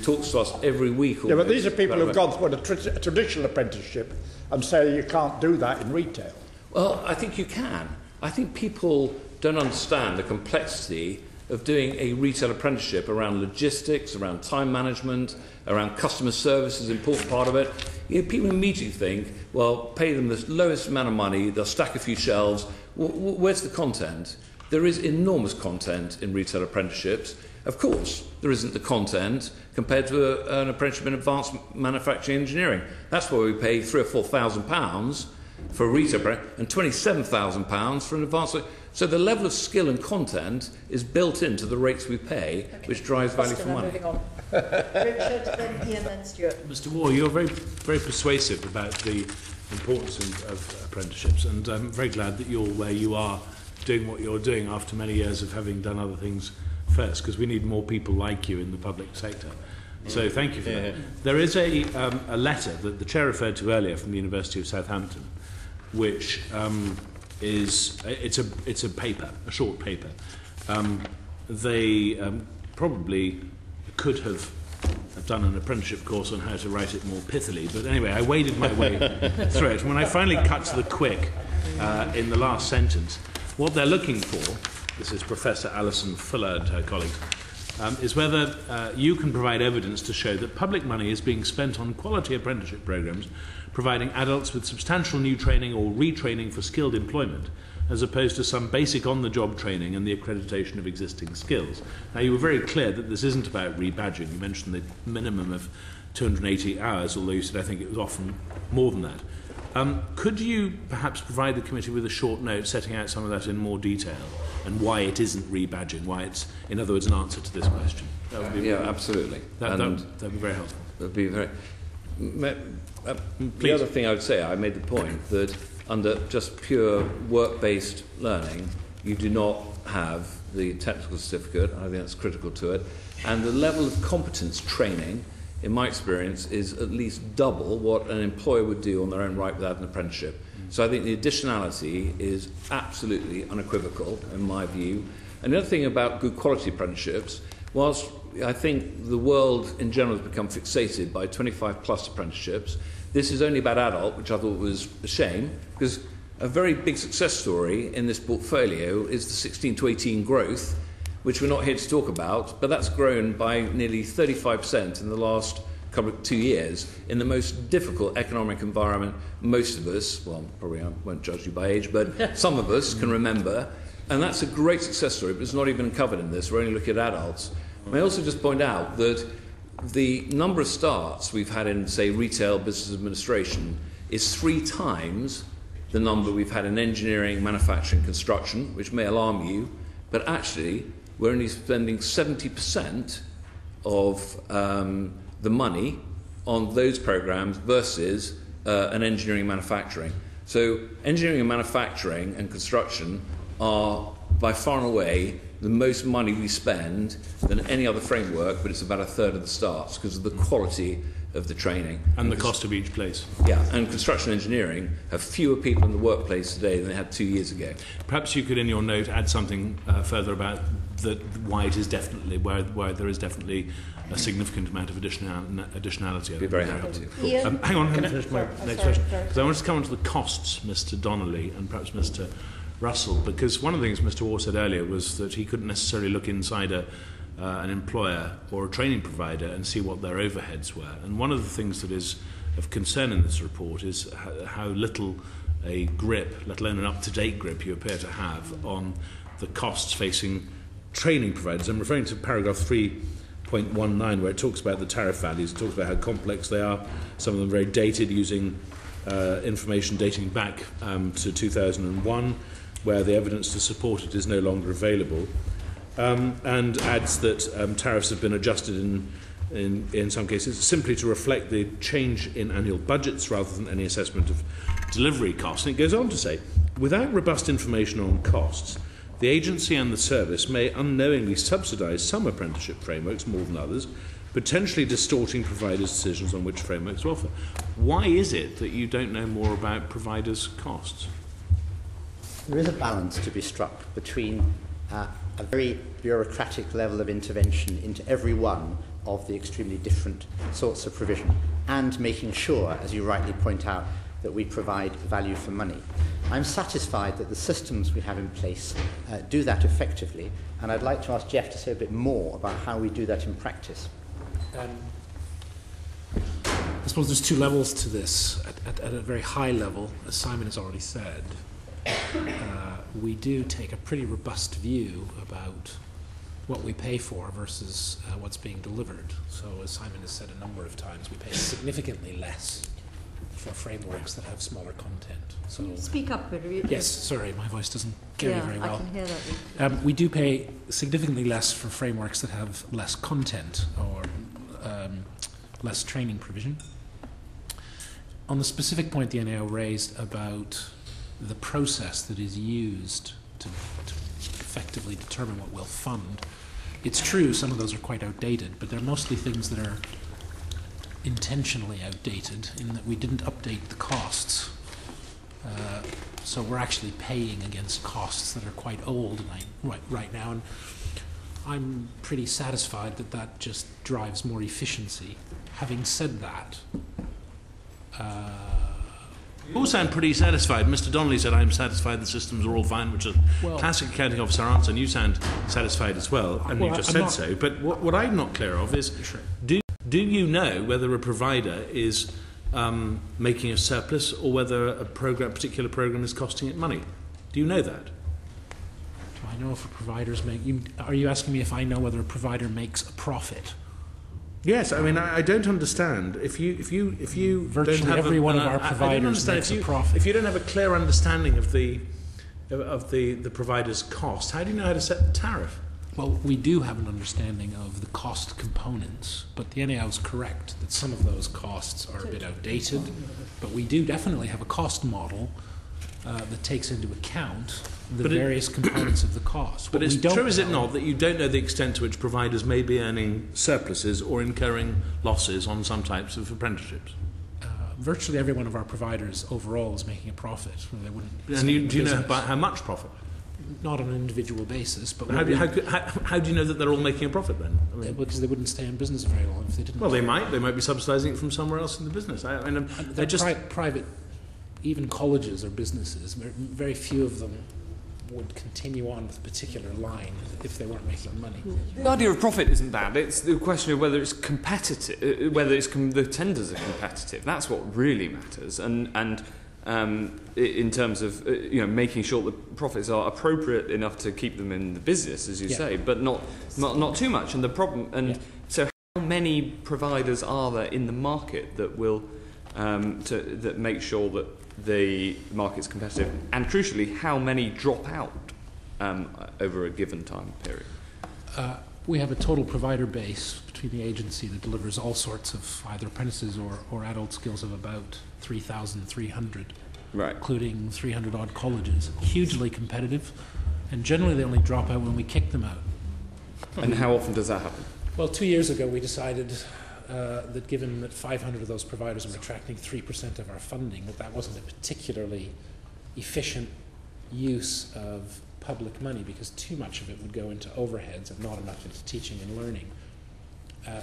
talks to us every week. Yeah, but these are people who've gone through a traditional apprenticeship and say you can't do that in retail. Well, I think you can. I think people don't understand the complexity of doing a retail apprenticeship around logistics, around time management, around customer service is an important part of it. People immediately think, well, pay them the lowest amount of money, they'll stack a few shelves. Where's the content? There is enormous content in retail apprenticeships. Of course, there isn't the content compared to an apprenticeship in advanced manufacturing engineering. That's why we pay £3,000 or £4,000 for a retail apprenticeship and £27,000 for an advanced. So the level of skill and content is built into the rates we pay, which drives value for money. Moving on. Richard, then Ian, then Stuart. Mr. Waugh, you're very, very persuasive about the importance of apprenticeships, and I'm very glad that you're where you are doing what you're doing after many years of having done other things first, because we need more people like you in the public sector. So thank you for that. There is a letter that the chair referred to earlier from the University of Southampton, which it's a paper, a short paper. They probably could have done an apprenticeship course on how to write it more pithily, but anyway, I waded my way through it. When I finally cut to the quick in the last sentence, what they're looking for, this is Professor Alison Fuller and her colleagues, is whether you can provide evidence to show that public money is being spent on quality apprenticeship programs, providing adults with substantial new training or retraining for skilled employment, as opposed to some basic on-the-job training and the accreditation of existing skills. Now, you were very clear that this isn't about rebadging. You mentioned the minimum of 280 hours, although you said I think it was often more than that. Could you perhaps provide the committee with a short note setting out some of that in more detail and why it isn't rebadging, why it's, in other words, an answer to this question? That would be absolutely. That would be very helpful. That would be very... The other thing I would say, I made the point that under just pure work-based learning, you do not have the technical certificate. I think that's critical to it. And the level of competence training, in my experience, is at least double what an employer would do on their own right without an apprenticeship. So I think the additionality is absolutely unequivocal, in my view. And the other thing about good quality apprenticeships, whilst I think the world in general has become fixated by 25 plus apprenticeships. This is only about adult, which I thought was a shame, because a very big success story in this portfolio is the 16 to 18 growth, which we're not here to talk about, but that's grown by nearly 35% in the last 2 years in the most difficult economic environment most of us, well, probably I won't judge you by age, but some of us can remember. And that's a great success story, but it's not even covered in this. We're only looking at adults. I also just point out that the number of starts we've had in, say, retail business administration is 3 times the number we've had in engineering, manufacturing, construction, which may alarm you, but actually we're only spending 70% of the money on those programs versus an engineering and manufacturing. So engineering and manufacturing and construction are by far and away the most money we spend than any other framework, but it's about a third of the starts because of the quality of the training. And the cost of each place. Yeah, and construction engineering have fewer people in the workplace today than they had 2 years ago. Perhaps you could, in your note, add something further about why it is definitely, why there is definitely a significant amount of additionality. I'd be very happy to. Hang on, I'm going to finish my next question. Because I want to come on to the costs, Mr. Donnelly, and perhaps Mr. Russell, because one of the things Mr. Waugh said earlier was that he couldn't necessarily look inside an employer or a training provider and see what their overheads were. And one of the things that is of concern in this report is how little a grip, let alone an up-to-date grip, you appear to have on the costs facing training providers. I'm referring to paragraph 3.19, where it talks about the tariff values, it talks about how complex they are, some of them very dated, using information dating back to 2001, where the evidence to support it is no longer available, and adds that tariffs have been adjusted in some cases simply to reflect the change in annual budgets rather than any assessment of delivery costs. And it goes on to say, without robust information on costs, the agency and the service may unknowingly subsidise some apprenticeship frameworks more than others, potentially distorting providers' decisions on which frameworks to offer. Why is it that you don't know more about providers' costs? There is a balance to be struck between a very bureaucratic level of intervention into every one of the extremely different sorts of provision and making sure, as you rightly point out, that we provide value for money. I'm satisfied that the systems we have in place do that effectively, and I'd like to ask Jeff to say a bit more about how we do that in practice. I suppose there's 2 levels to this. At a very high level, as Simon has already said, we do take a pretty robust view about what we pay for versus what's being delivered. So as Simon has said a number of times, we pay significantly less for frameworks that have smaller content. So speak up, Peter. Yes, sorry, my voice doesn't carry very well. I can hear that. We do pay significantly less for frameworks that have less content or less training provision. On the specific point the NAO raised about the process that is used to effectively determine what we'll fund, it's true some of those are quite outdated, but they're mostly things that are intentionally outdated in that we didn't update the costs. So we're actually paying against costs that are quite old right now, and I'm pretty satisfied that that just drives more efficiency. Having said that, You all sound pretty satisfied. Mr. Donnelly said, I'm satisfied the systems are all fine, which is a classic accounting officer answer, and you sound satisfied as well, and you just said so. But what I'm not clear of is, do you know whether a provider is making a surplus or whether a particular program is costing it money? Do you know that? Do I know if a provider's are you asking me if I know whether a provider makes a profit? Yes, I mean I don't understand if you virtually don't have every one of our providers makes a profit. If you don't have a clear understanding of the provider's cost, how do you know how to set the tariff? Well, we do have an understanding of the cost components, but the NAO is correct that some of those costs are a bit outdated, but we do definitely have a cost model that takes into account the various components of the cost. But it's true, is it not, that you don't know the extent to which providers may be earning surpluses or incurring losses on some types of apprenticeships? Virtually every one of our providers overall is making a profit. They wouldn't. And do you know about how much profit? not on an individual basis, but how do you know that they're all making a profit then? I mean, because they wouldn't stay in business very long if they didn't. Well, they might be subsidising it from somewhere else in the business. They're just private, even colleges or businesses. Very few of them would continue on with a particular line if they weren't making money. The idea of profit isn't bad. It's the question of whether it's competitive, whether the tenders are competitive. That's what really matters. And in terms of making sure that profits are appropriate enough to keep them in the business, as you say, but not too much. And the problem, so how many providers are there in the market that will that make sure that the market's competitive, and crucially, how many drop out over a given time period? We have a total provider base between the agency that delivers all sorts of either apprentices or adult skills of about 3,300, right, including 300 odd colleges. Hugely competitive, and generally they only drop out when we kick them out. And how often does that happen? Well, 2 years ago we decided that given that 500 of those providers were attracting 3% of our funding, that wasn't a particularly efficient use of public money, because too much of it would go into overheads and not enough into teaching and learning.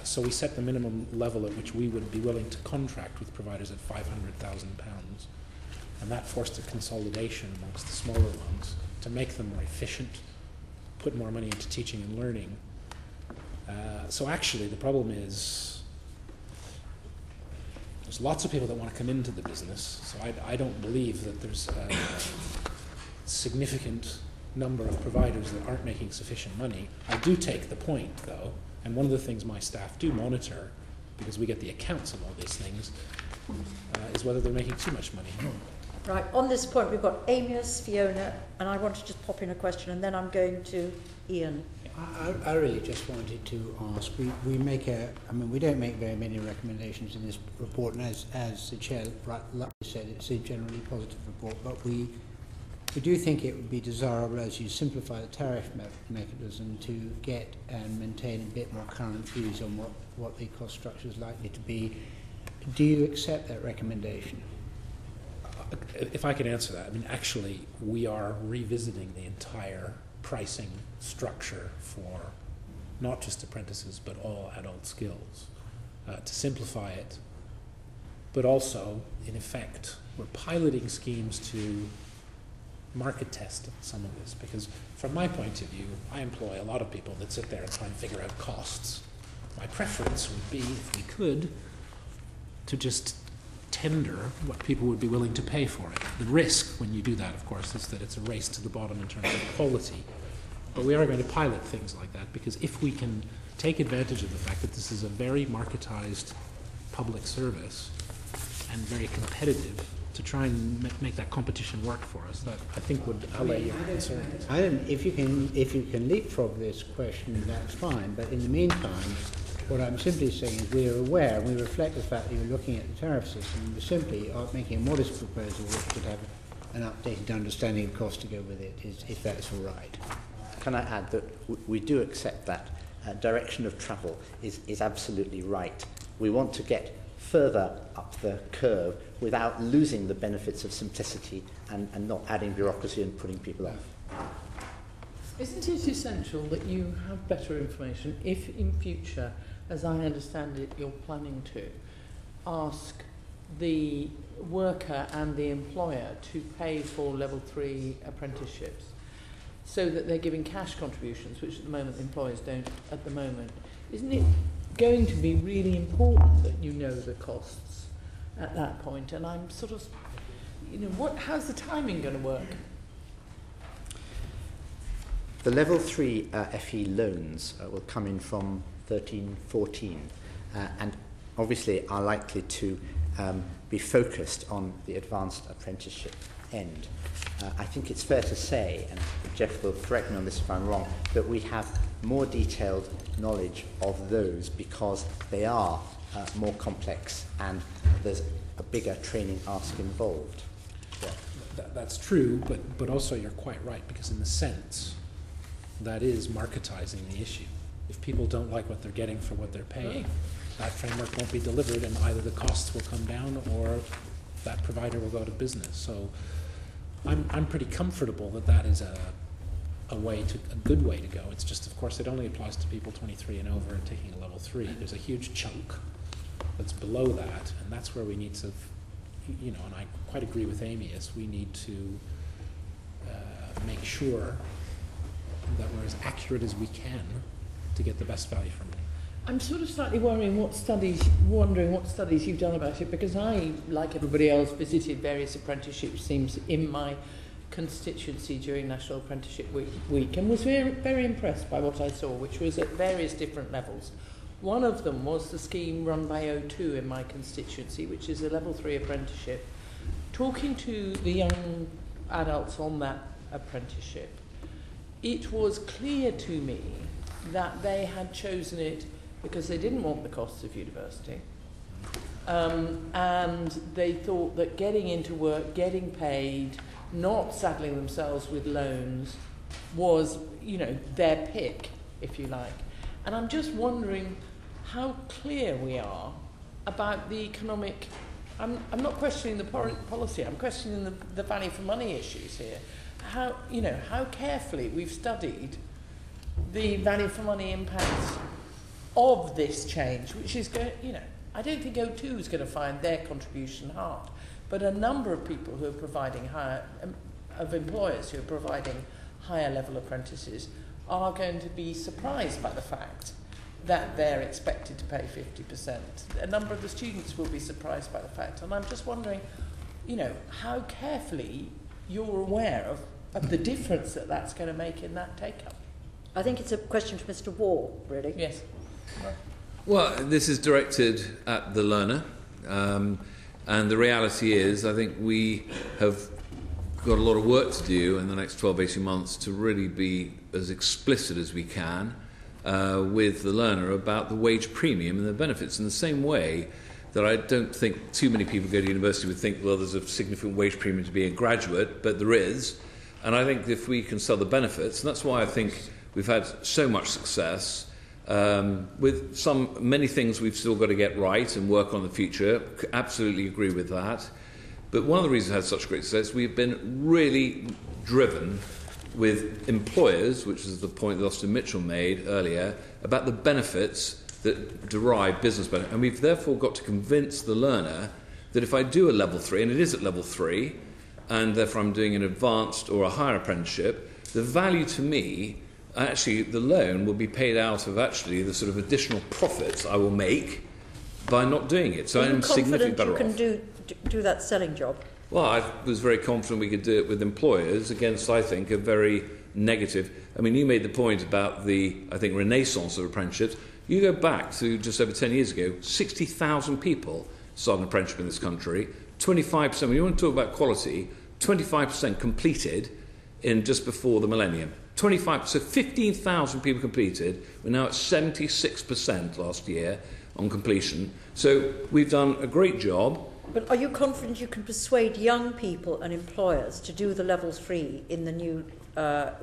So we set the minimum level at which we would be willing to contract with providers at £500,000, and that forced a consolidation amongst the smaller ones to make them more efficient, put more money into teaching and learning. So actually the problem is there's lots of people that want to come into the business, so I don't believe that there's a significant number of providers that aren't making sufficient money. I do take the point, though, and one of the things my staff do monitor, because we get the accounts of all these things, is whether they're making too much money. Right, on this point we've got Amias, Fiona, and I want to just pop in a question, and then I'm going to Ian. I really just wanted to ask, we don't make very many recommendations in this report, and as the chair rightly said, it's a generally positive report, but we do think it would be desirable, as you simplify the tariff mechanism, to get and maintain a bit more current views on what the cost structure is likely to be. Do you accept that recommendation? If I could answer that, I mean, actually, we are revisiting the entire pricing structure for not just apprentices but all adult skills to simplify it, but also, in effect, we're piloting schemes to market test some of this, because from my point of view, I employ a lot of people that sit there and try and figure out costs. My preference would be, if we could, to just tender what people would be willing to pay for it. The risk when you do that, of course, is that it's a race to the bottom in terms of quality. But we are going to pilot things like that, because if we can take advantage of the fact that this is a very marketized public service and very competitive, to try and make that competition work for us, that I think would allay your concerns. If you can leapfrog this question, that's fine. But in the meantime, what I'm simply saying is we are aware, and we reflect the fact that you're looking at the tariff system, and we simply are making a modest proposal which could have an updated understanding of cost to go with it, if that's all right. Can I add that we do accept that direction of travel is absolutely right. We want to get further up the curve without losing the benefits of simplicity and not adding bureaucracy and putting people off. Isn't it essential that you have better information if in future, as I understand it, you're planning to ask the worker and the employer to pay for level 3 apprenticeships, so that they're giving cash contributions, which at the moment employers don't at the moment? Isn't it going to be really important that you know the costs at that point? And I'm sort of, how's the timing going to work? The level 3 FE loans will come in from 13-14, and obviously are likely to be focused on the advanced apprenticeship end. I think it's fair to say, and Jeff will correct me on this if I'm wrong, that we have more detailed knowledge of those because they are more complex and there's a bigger training ask involved. Well, that's true, but also you're quite right, because in a sense, that is marketizing the issue. If people don't like what they're getting for what they're paying, that framework won't be delivered, and either the costs will come down or that provider will go out of business. So I'm pretty comfortable that is a good way to go. It's just, of course, it only applies to people 23 and over and taking a level 3. There's a huge chunk that's below that, and that's where we need to, and I quite agree with Amy, is we need to make sure that we're as accurate as we can to get the best value for money. I'm sort of slightly wondering what studies you've done about it, because I, like everybody else, visited various apprenticeship schemes in my constituency during National Apprenticeship Week and was very, very impressed by what I saw, which was at various different levels. One of them was the scheme run by O2 in my constituency, which is a level 3 apprenticeship. Talking to the young adults on that apprenticeship, it was clear to me that they had chosen it because they didn't want the costs of university, and they thought that getting into work, getting paid, not saddling themselves with loans was, their pick, if you like. And I'm just wondering how clear we are about the economic. I'm not questioning the policy. I'm questioning the value for money issues here. How carefully we've studied the value for money impacts of this change, which is going. I don't think O2 is going to find their contribution hard, but a number of people who are providing of employers who are providing higher level apprentices are going to be surprised by the fact that they're expected to pay 50%. A number of the students will be surprised by the fact, and I'm just wondering, how carefully you're aware of the difference that that's going to make in that take-up. I think it's a question for Mr. Wall, really. Yes. Well, this is directed at the learner, and the reality is I think we have got a lot of work to do in the next 12, 18 months to really be as explicit as we can with the learner about the wage premium and the benefits, in the same way that I don't think too many people go to university would think, well, there's a significant wage premium to be a graduate, but there is. And I think if we can sell the benefits, and that's why I think we've had so much success with many things we've still got to get right and work on in the future. Absolutely agree with that. But one of the reasons we've had such great success, we've been really driven with employers, which is the point that Austin Mitchell made earlier, about the benefits that derive business benefits. And we've therefore got to convince the learner that if I do a level 3, and it is at level 3, and therefore I'm doing an advanced or a higher apprenticeship, the value to me, actually the loan will be paid out of actually the sort of additional profits I will make by not doing it. So I'm significantly better off. Are you confident you can do that selling job? Well, I was very confident we could do it with employers against, I think, a very negative. I mean, you made the point about the, I think, renaissance of apprenticeships. You go back to just over 10 years ago, 60,000 people started an apprenticeship in this country. 25%, when you want to talk about quality, 25% completed in just before the millennium. 25%, so 15,000 people completed. We're now at 76% last year on completion. So we've done a great job. But are you confident you can persuade young people and employers to do the level 3 in the new,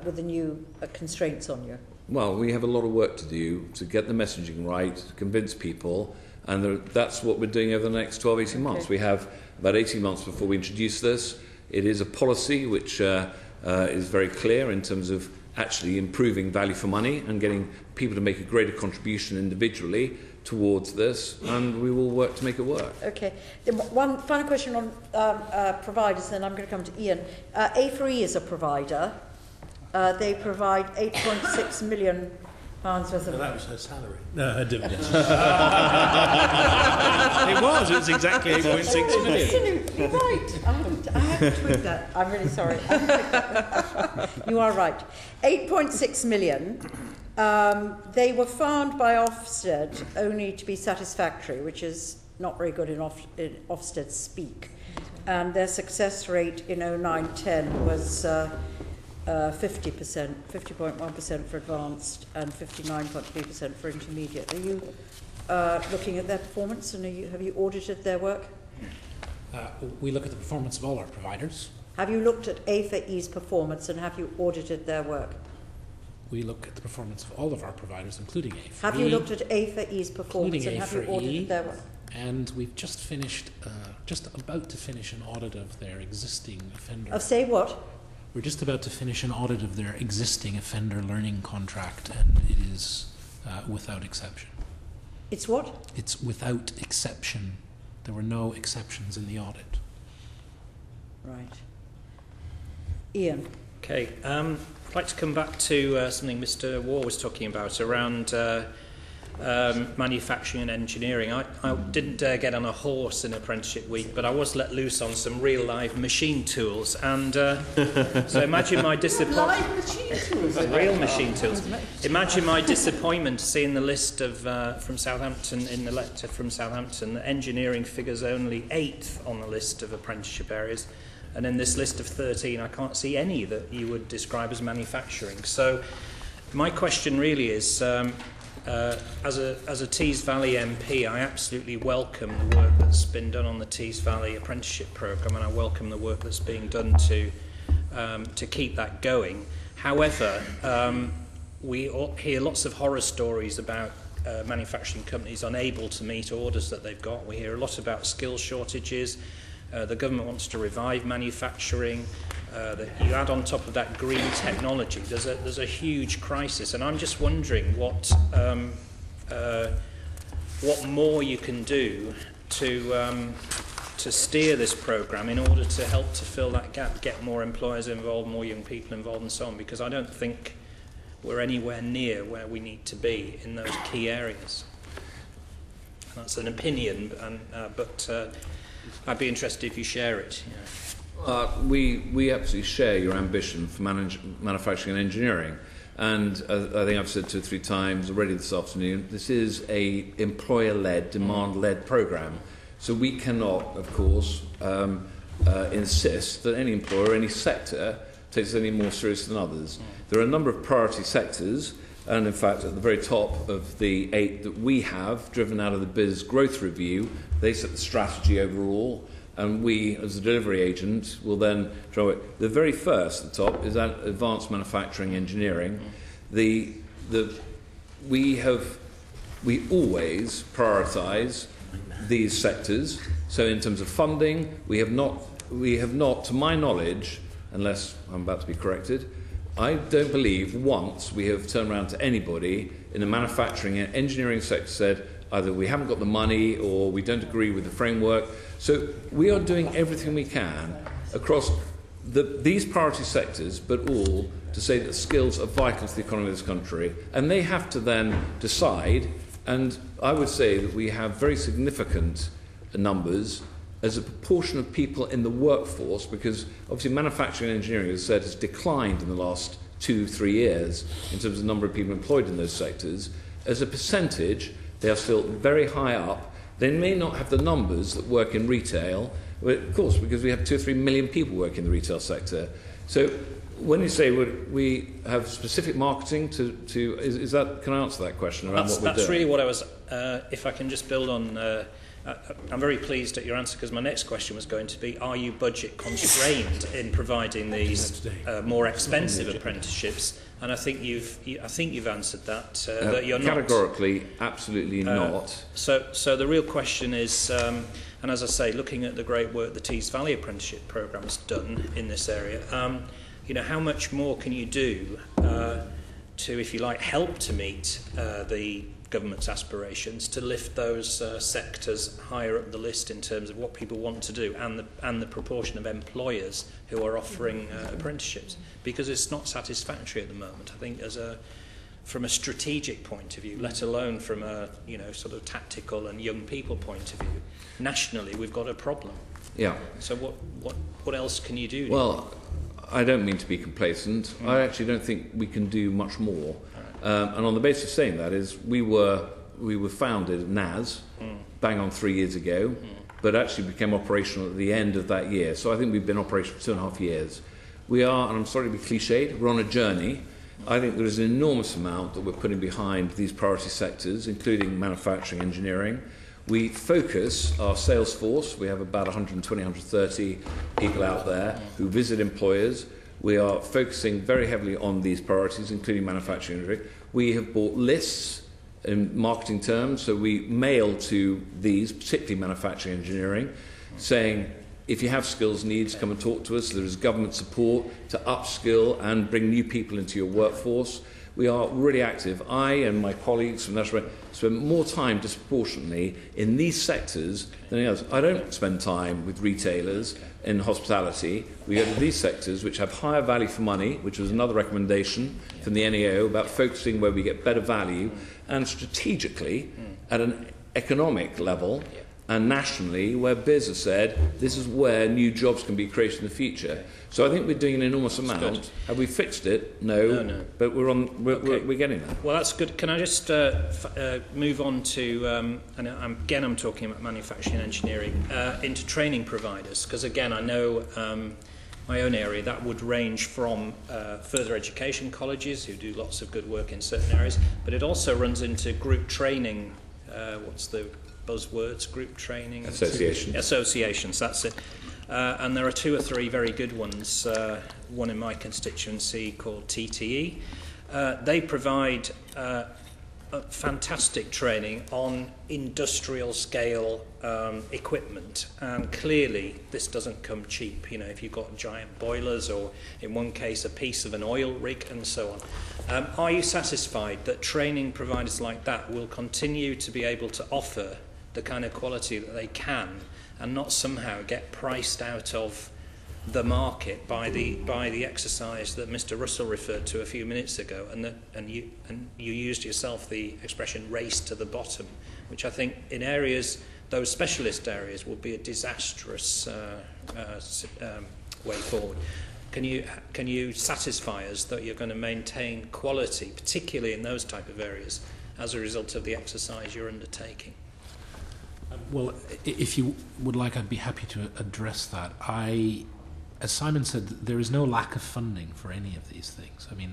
with the new constraints on you? Well, we have a lot of work to do to get the messaging right, to convince people, and that's what we're doing over the next 12, 18 months. We have about 18 months before we introduce this. It is a policy which is very clear in terms of actually improving value for money and getting people to make a greater contribution individually towards this, and we will work to make it work. Okay. Then one final question on providers, then I'm going to come to Ian. A4E is a provider. They provide £8.6 million worth of... No, that was her salary. No, her dividends. It was exactly 8.6 million. Absolutely right. I haven't tweaked that. I'm really sorry. You are right. 8.6 million. They were found by Ofsted only to be satisfactory, which is not very good in Ofsted speak. And their success rate in 09-10 was 50%, 50.1% for advanced and 59.3% for intermediate. Are you looking at their performance, and have you audited their work? We look at the performance of all our providers. Have you looked at A4E's performance, and have you audited their work? We look at the performance of all of our providers, including A4E. Have you looked at A4E's performance, and have you audited their work? And we've just finished, just about to finish an audit of their existing offender. Of say what? we're just about to finish an audit of their existing offender learning contract, and it is without exception. It's what? It's without exception. There were no exceptions in the audit. Right. Ian. Okay. I'd like to come back to something Mr. Waugh was talking about around manufacturing and engineering. I didn't dare get on a horse in Apprenticeship Week, but I was let loose on some real live machine tools. And so imagine my disappointment. Live machine tools? Real machine tools. Imagine my disappointment seeing the list of from Southampton, in the letter from Southampton, that engineering figures only 8th on the list of apprenticeship areas. And in this list of 13, I can't see any that you would describe as manufacturing. So my question really is, as a Tees Valley MP, I absolutely welcome the work that's been done on the Tees Valley Apprenticeship Programme, and I welcome the work that's being done to keep that going. However, we hear lots of horror stories about manufacturing companies unable to meet orders that they've got. We hear a lot about skill shortages. The government wants to revive manufacturing. That you add on top of that green technology, there's a huge crisis, and I'm just wondering what more you can do to steer this programme in order to help to fill that gap, get more employers involved, more young people involved, and so on. Because I don't think we're anywhere near where we need to be in those key areas. That's an opinion, but I'd be interested if you share it. You know. We absolutely share your ambition for manufacturing and engineering, and I think I've said 2 or 3 times already this afternoon, this is a employer-led, demand-led programme. So we cannot, of course, insist that any employer, any sector, takes it any more serious than others. There are a number of priority sectors, and in fact at the very top of the 8 that we have, driven out of the Biz Growth Review, they set the strategy overall, and we, as a delivery agent, will then draw it. The very first at the top is advanced manufacturing engineering. We always prioritise these sectors. So in terms of funding, we have not, to my knowledge, unless I'm about to be corrected, I don't believe once we have turned around to anybody in the manufacturing and engineering sector said either we haven't got the money or we don't agree with the framework. So we are doing everything we can across these priority sectors, but all to say that skills are vital to the economy of this country. And they have to then decide, and I would say that we have very significant numbers as a proportion of people in the workforce, because obviously manufacturing and engineering, as I said, has declined in the last 2-3 years in terms of the number of people employed in those sectors. As a percentage, they are still very high up. They may not have the numbers that work in retail, but of course, because we have 2 or 3 million people working in the retail sector. So when you say we have specific marketing is that, can I answer that question around what we're doing? That's really what I was, if I can just build on, I'm very pleased at your answer, because my next question was going to be, are you budget constrained in providing these more expensive apprenticeships? And I think you've answered that. That you're categorically, not. Absolutely not. So the real question is, and as I say, looking at the great work the Tees Valley Apprenticeship Programme has done in this area, how much more can you do to, if you like, help to meet the government's aspirations to lift those sectors higher up the list in terms of what people want to do and the proportion of employers who are offering apprenticeships, because it's not satisfactory at the moment. I think from a strategic point of view, let alone from a sort of tactical and young people point of view, nationally we've got a problem. Yeah. So what else can you do? Well, I don't mean to be complacent. I actually don't think we can do much more. And on the basis of saying that is we were founded NAS bang on 3 years ago, but actually became operational at the end of that year. So I think we've been operational for 2.5 years. We are, and I'm sorry to be cliched, we're on a journey. I think there is an enormous amount that we're putting behind these priority sectors, including manufacturing, engineering. We focus our sales force. We have about 120, 130 people out there who visit employers. We are focusing very heavily on these priorities, including manufacturing and engineering. We have bought lists in marketing terms, so we mail to these, particularly manufacturing and engineering, saying, if you have skills needs, come and talk to us. There is government support to upskill and bring new people into your workforce. We are really active. I and my colleagues from National spend more time disproportionately in these sectors than any others. I don't spend time with retailers in hospitality. We go to these sectors which have higher value for money, which was another recommendation from the NAO about focusing where we get better value, and strategically at an economic level and nationally where Biz has said this is where new jobs can be created in the future. So I think we're doing an enormous amount. Have we fixed it? No. But we're getting there. Well, that's good. Can I just move on to, and I'm talking about manufacturing and engineering, into training providers, because again, I know my own area, that would range from further education colleges who do lots of good work in certain areas, but it also runs into group training, what's the buzzwords, group training? Associations, that's it. And there are 2 or 3 very good ones, one in my constituency called TTE. They provide fantastic training on industrial scale equipment, and clearly this doesn't come cheap. You know, if you've got giant boilers, or in one case a piece of an oil rig and so on. Are you satisfied that training providers like that will continue to be able to offer the kind of quality that they can, and not somehow get priced out of the market by the exercise that Mr. Russell referred to a few minutes ago, and you used yourself the expression "race to the bottom," which I think in areas, those specialist areas, would be a disastrous way forward. Can you satisfy us that you're going to maintain quality, particularly in those type of areas, as a result of the exercise you're undertaking? Well, if you would like, I'd be happy to address that. As Simon said, there is no lack of funding for any of these things. I mean,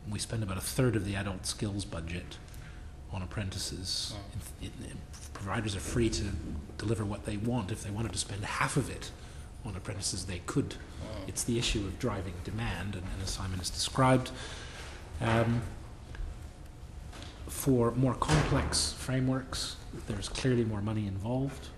we spend about 1/3 of the adult skills budget on apprentices. Providers are free to deliver what they want. If they wanted to spend half of it on apprentices, they could. It's the issue of driving demand, and as Simon has described, for more complex frameworks, there's clearly more money involved.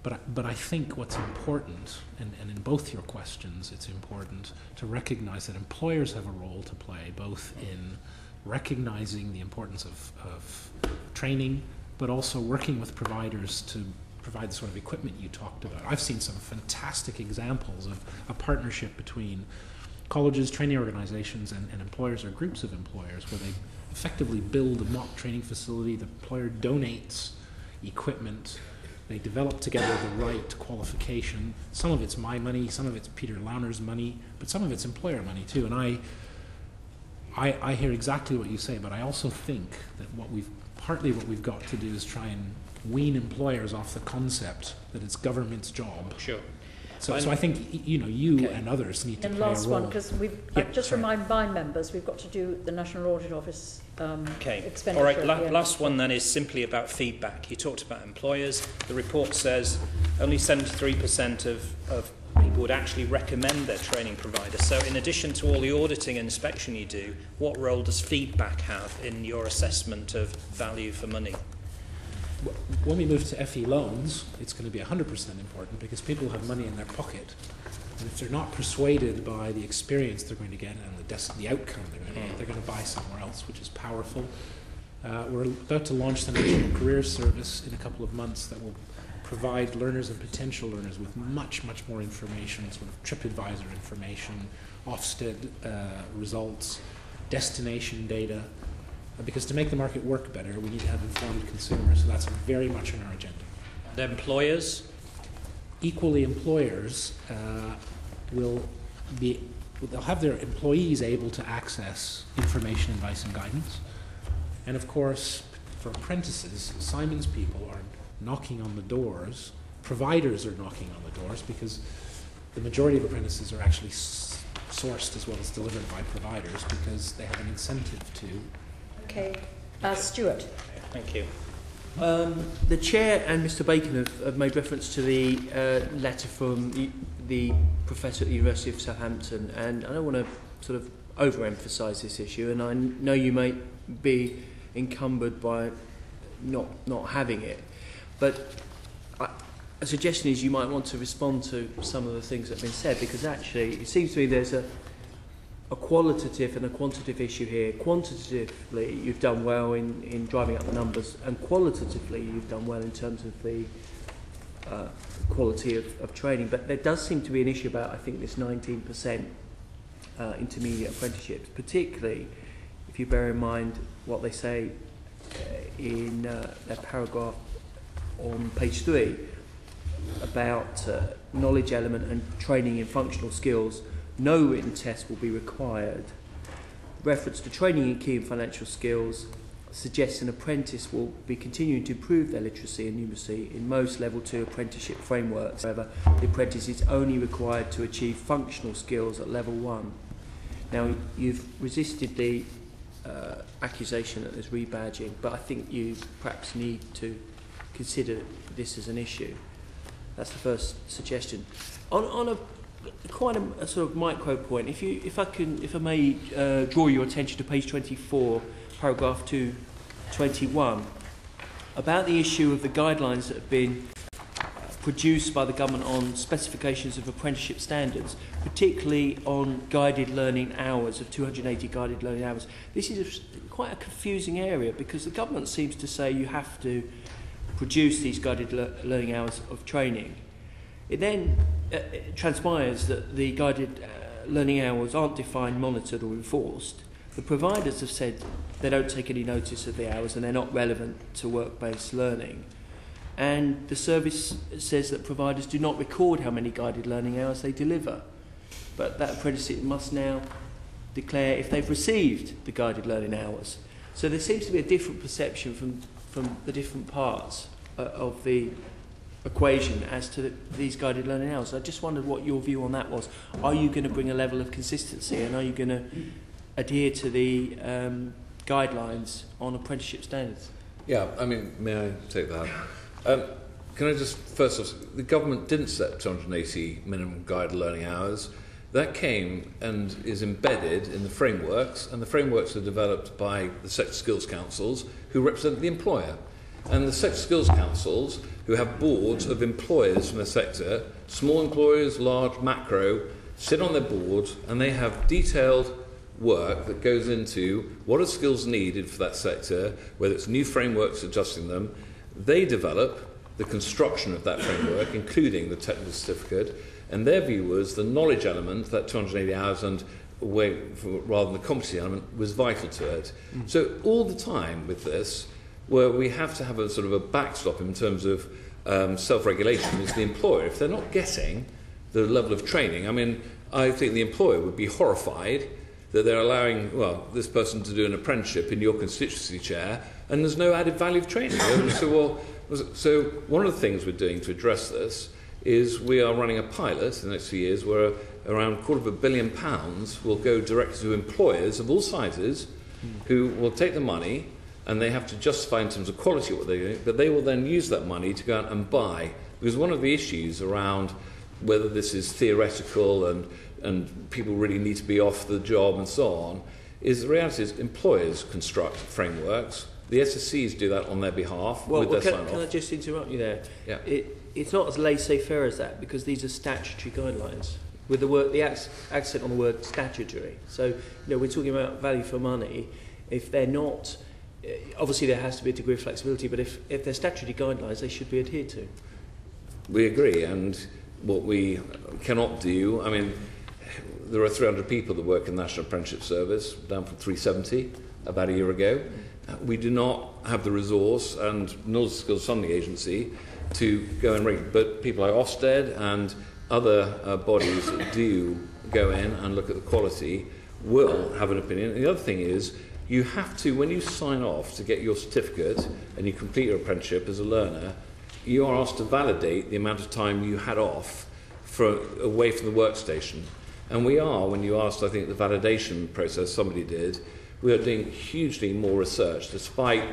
But I think what's important, and in both your questions, it's important to recognize that employers have a role to play, both in recognizing the importance of training, but also working with providers to provide the sort of equipment you talked about. I've seen some fantastic examples of a partnership between colleges, training organizations, and employers or groups of employers, where they effectively build a mock training facility. The employer donates equipment. They develop together the right qualification. Some of it's my money, some of it's Peter Launer's money, but some of it's employer money too. And I hear exactly what you say, but I also think that what we've got to do is try and wean employers off the concept that it's government's job. Sure. So I think you and others need to play a role. And last one, because remind my members, we've got to do the National Audit Office expenditure. All right, last one then is simply about feedback. You talked about employers. The report says only 73% of people would actually recommend their training provider. So in addition to all the auditing and inspection you do, what role does feedback have in your assessment of value for money? When we move to FE loans, it's going to be 100% important, because people have money in their pocket. And if they're not persuaded by the experience they're going to get and the outcome they're going to get, they're going to buy somewhere else, which is powerful. We're about to launch the National Careers Service in a couple of months that will provide learners and potential learners with much, much more information, sort of TripAdvisor information, Ofsted results, destination data. Because to make the market work better, we need to have informed consumers. So that's very much on our agenda. The employers? Equally, employers they'll have their employees able to access information, advice, and guidance. And of course, for apprentices, Simon's people are knocking on the doors. Providers are knocking on the doors, because the majority of apprentices are actually sourced as well as delivered by providers, because they have an incentive to. Okay, Stuart. Thank you. The Chair and Mr Bacon have made reference to the letter from the Professor at the University of Southampton, and I don't want to sort of overemphasise this issue, and I know you may be encumbered by not having it, but a suggestion is you might want to respond to some of the things that have been said, because actually it seems to me there's a qualitative and a quantitative issue here. Quantitatively, you've done well in driving up the numbers, and qualitatively, you've done well in terms of the quality of training. But there does seem to be an issue about, I think, this 19% intermediate apprenticeships, particularly if you bear in mind what they say in their paragraph on page 3 about knowledge element and training in functional skills. No written test will be required. Reference to training in key and financial skills suggests an apprentice will be continuing to improve their literacy and numeracy in most level 2 apprenticeship frameworks. However, the apprentice is only required to achieve functional skills at level 1. Now, you've resisted the accusation that there's rebadging, but I think you perhaps need to consider this as an issue. That's the first suggestion. On a quite a sort of micro point, if I may draw your attention to page 24, paragraph 221, about the issue of the guidelines that have been produced by the government on specifications of apprenticeship standards, particularly on guided learning hours, of 280 guided learning hours. This is quite a confusing area, because the government seems to say you have to produce these guided learning hours of training. It then transpires that the guided learning hours aren't defined, monitored or enforced. The providers have said they don't take any notice of the hours and they're not relevant to work-based learning. And the service says that providers do not record how many guided learning hours they deliver. But that apprentice must now declare if they've received the guided learning hours. So there seems to be a different perception from the different parts of the equation as to these guided learning hours. I just wondered what your view on that was. Are you going to bring a level of consistency, and are you going to adhere to the guidelines on apprenticeship standards? Yeah, I mean, may I take that? Can I just, first off, the government didn't set 280 minimum guided learning hours. That came and is embedded in the frameworks, and the frameworks are developed by the sector skills councils, who represent the employer. And the sector skills councils, who have boards of employers from the sector, small employers, large, macro, sit on their boards, and they have detailed work that goes into what are skills needed for that sector, whether it's new frameworks adjusting them. They develop the construction of that framework, including the technical certificate, and their view was the knowledge element, that 280 hours, and rather than the competency element, was vital to it. So all the time with this, where we have to have a sort of a backstop in terms of self-regulation, is the employer. If they're not getting the level of training, I mean, I think the employer would be horrified that they're allowing, well, this person to do an apprenticeship in your constituency chair, and there's no added value of training. So one of the things we're doing to address this is we are running a pilot in the next few years where around £250 million will go directly to employers of all sizes who will take the money, and they have to justify in terms of quality what they're doing, but they will then use that money to go out and buy. Because one of the issues around whether this is theoretical and people really need to be off the job and so on, is the reality is employers construct frameworks. The SSCs do that on their behalf with their sign-off. Can I just interrupt you there? Yeah. It's not as laissez-faire as that, because these are statutory guidelines with the accent on the word statutory. So, we're talking about value for money. If they're not, obviously there has to be a degree of flexibility, but if they're statutory guidelines, they should be adhered to. We agree, and what we cannot do, I mean, there are 300 people that work in the National Apprenticeship Service, down from 370 about a year ago. We do not have the resource, and nor does the Skills Funding Agency, to go and ring. But people like Ofsted and other bodies that do go in and look at the quality will have an opinion. And the other thing is, you have to, when you sign off to get your certificate and you complete your apprenticeship as a learner, you are asked to validate the amount of time you had off away from the workstation. And we are, when you asked, I think, the validation process somebody did, we are doing hugely more research, despite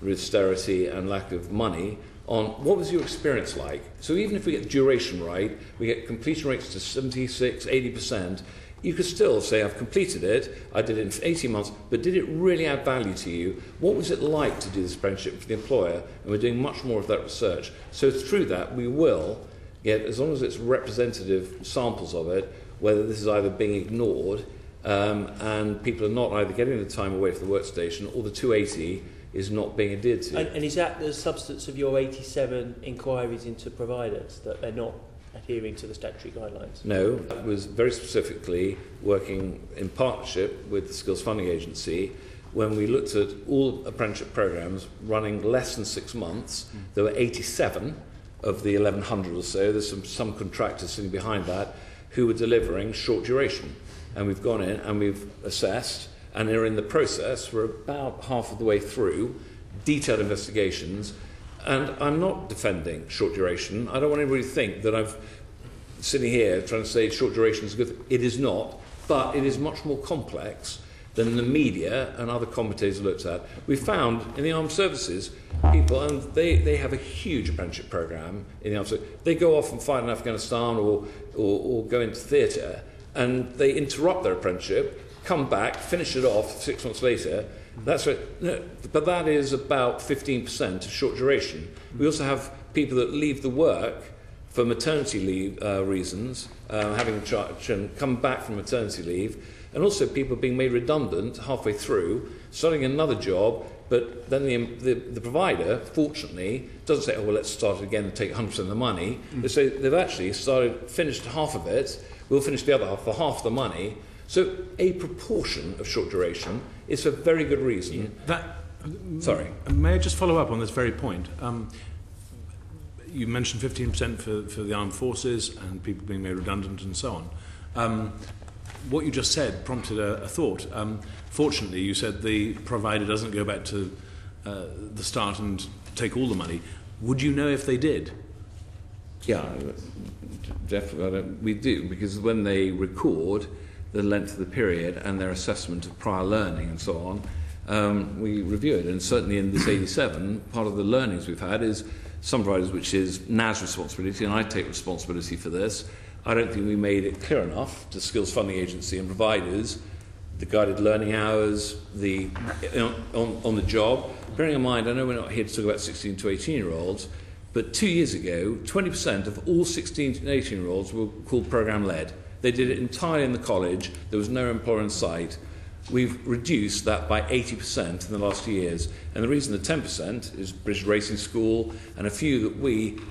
the austerity and lack of money, on what was your experience like. So even if we get duration right, we get completion rates to 76, 80%, You could still say, I've completed it, I did it in 18 months, but did it really add value to you? What was it like to do this apprenticeship for the employer? And we're doing much more of that research. So through that, we will get, as long as it's representative samples of it, whether this is either being ignored and people are not either getting the time away from the workstation, or the 280 is not being adhered to. And is that the substance of your 87 inquiries into providers, that they're not adhering to the statutory guidelines? No, it was very specifically working in partnership with the Skills Funding Agency. When we looked at all apprenticeship programmes running less than 6 months, there were 87 of the 1,100 or so, there's some contractors sitting behind that, who were delivering short duration. And we've gone in and we've assessed, and are in the process, we're about half of the way through, detailed investigations. And I'm not defending short duration. I don't want anybody to think that I'm sitting here trying to say short duration is good. It is not, but it is much more complex than the media and other commentators looked at. We found in the armed services, people, and they have a huge apprenticeship programme in the armed services. They go off and fight in Afghanistan or go into theatre, and they interrupt their apprenticeship, come back, finish it off 6 months later. That's right. No, but that is about 15% of short duration. We also have people that leave the work for maternity leave reasons, having children, come back from maternity leave, and also people being made redundant halfway through, starting another job, but then the provider, fortunately, doesn't say, oh, well, let's start it again and take 100% of the money. They say they've actually finished half of it, we'll finish the other half for half the money. So a proportion of short duration is for very good reason. Sorry. May I just follow up on this very point? You mentioned 15% for the armed forces and people being made redundant and so on. What you just said prompted a thought. Fortunately, you said the provider doesn't go back to the start and take all the money. Would you know if they did? Yeah, definitely. We do, because when they record the length of the period and their assessment of prior learning and so on, we review it. And certainly in this 87, part of the learnings we've had is some providers, which is NAS responsibility, and I take responsibility for this. I don't think we made it clear enough to Skills Funding Agency and providers, the guided learning hours, on the job. Bearing in mind, I know we're not here to talk about 16 to 18-year-olds, but 2 years ago, 20% of all 16 to 18-year-olds were called programme-led. They did it entirely in the college. There was no employer in sight. We've reduced that by 80% in the last 2 years. And the reason the 10% is British Racing School and a few that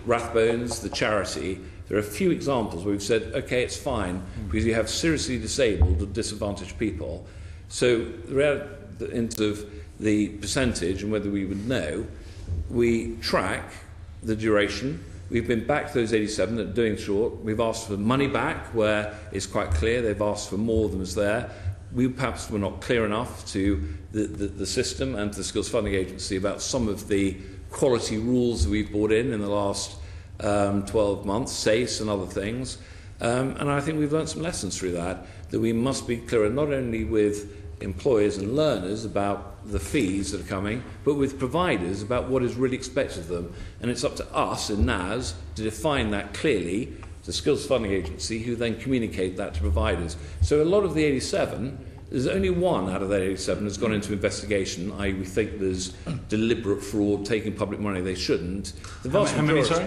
Rathbones, the charity, there are a few examples where we've said, OK, it's fine, because you have seriously disabled or disadvantaged people. So the percentage and whether we would know, we track the duration. We've been back to those 87 that are doing short. We've asked for money back where it's quite clear they've asked for more than was there. We perhaps were not clear enough to the system and to the Skills Funding Agency about some of the quality rules that we've brought in the last 12 months, SACE and other things. And I think we've learned some lessons through that we must be clearer not only with employers and learners about the fees that are coming, but with providers about what is really expected of them. And it's up to us in NAS to define that clearly, the Skills Funding Agency, who then communicate that to providers. So a lot of the 87, there's only one out of that 87 has gone into investigation, i.e. we think there's deliberate fraud, taking public money they shouldn't. The vast how many, sorry?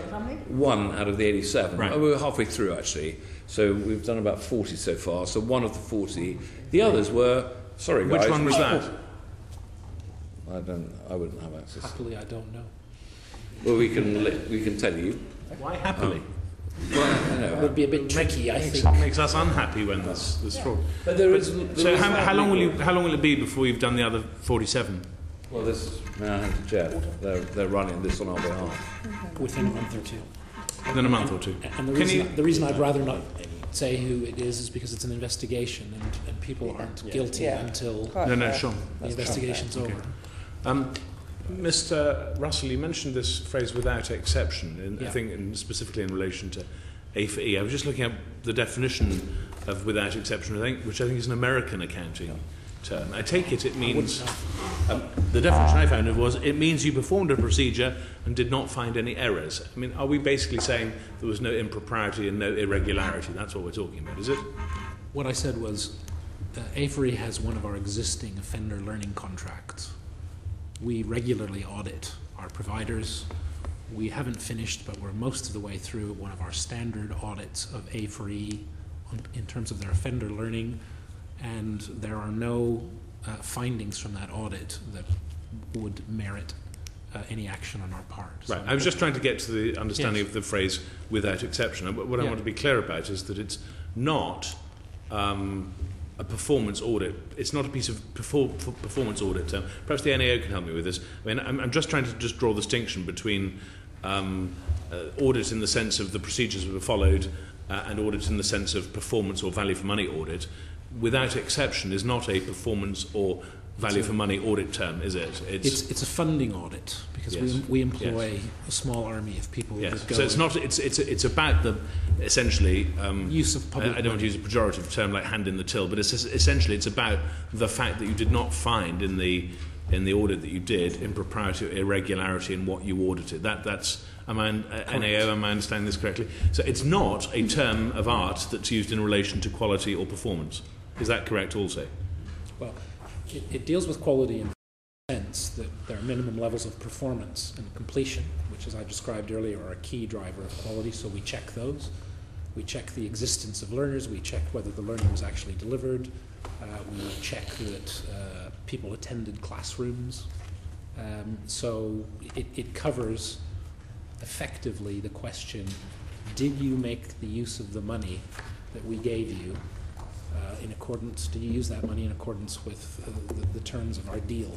One out of the 87. Right. Oh, we're halfway through, actually. So we've done about 40 so far, so one of the 40. The others were, sorry guys. Which one was that? I wouldn't have access. Happily, I don't know. Well, we can tell you. Why happily? Well, it would be a bit tricky, I think. It makes us unhappy when there's fraud. But there is. So how long will it be before you've done the other 47? Well, this is now hand to Jeff. They're running this on our behalf. Within a month or two. Within a month or two. And the reason I'd rather not say who it is because it's an investigation and people aren't guilty until the investigation's over. Mr. Russell, you mentioned this phrase "without exception," I think specifically in relation to A for E. I was just looking at the definition of "without exception," which I think is an American accounting term. I take it means the definition I found was it means you performed a procedure and did not find any errors. I mean, are we basically saying there was no impropriety and no irregularity? That's what we're talking about, is it? What I said was, Avery has one of our existing offender learning contracts. We regularly audit our providers. We haven't finished, but we're most of the way through one of our standard audits of Avery in terms of their offender learning, and there are no findings from that audit that would merit any action on our part. Right. I was just trying to get to the understanding of the phrase "without exception." What I want to be clear about is that it's not a performance audit. It's not a piece of performance audit term. Perhaps the NAO can help me with this. I mean, I'm just trying to draw the distinction between audit in the sense of the procedures that were followed and audit in the sense of performance or value for money audit. Without exception is not a performance or value for money audit term, is it? It's a funding audit because we employ a small army of people. Yes. That go So it's not. It's about the essentially use of public. I don't want to use a pejorative term like hand in the till, but it's essentially it's about the fact that you did not find in the audit that you did impropriety or irregularity in what you audited. That's NAO. Am I understanding this correctly? So it's not a term of art that's used in relation to quality or performance. Is that correct also? Well, it deals with quality in the sense that there are minimum levels of performance and completion, which, as I described earlier, are a key driver of quality. So we check those. We check the existence of learners. We check whether the learning was actually delivered. We check that people attended classrooms. So it covers effectively the question, did you make the use of the money that we gave you in accordance, did you use that money in accordance with the terms of our deal?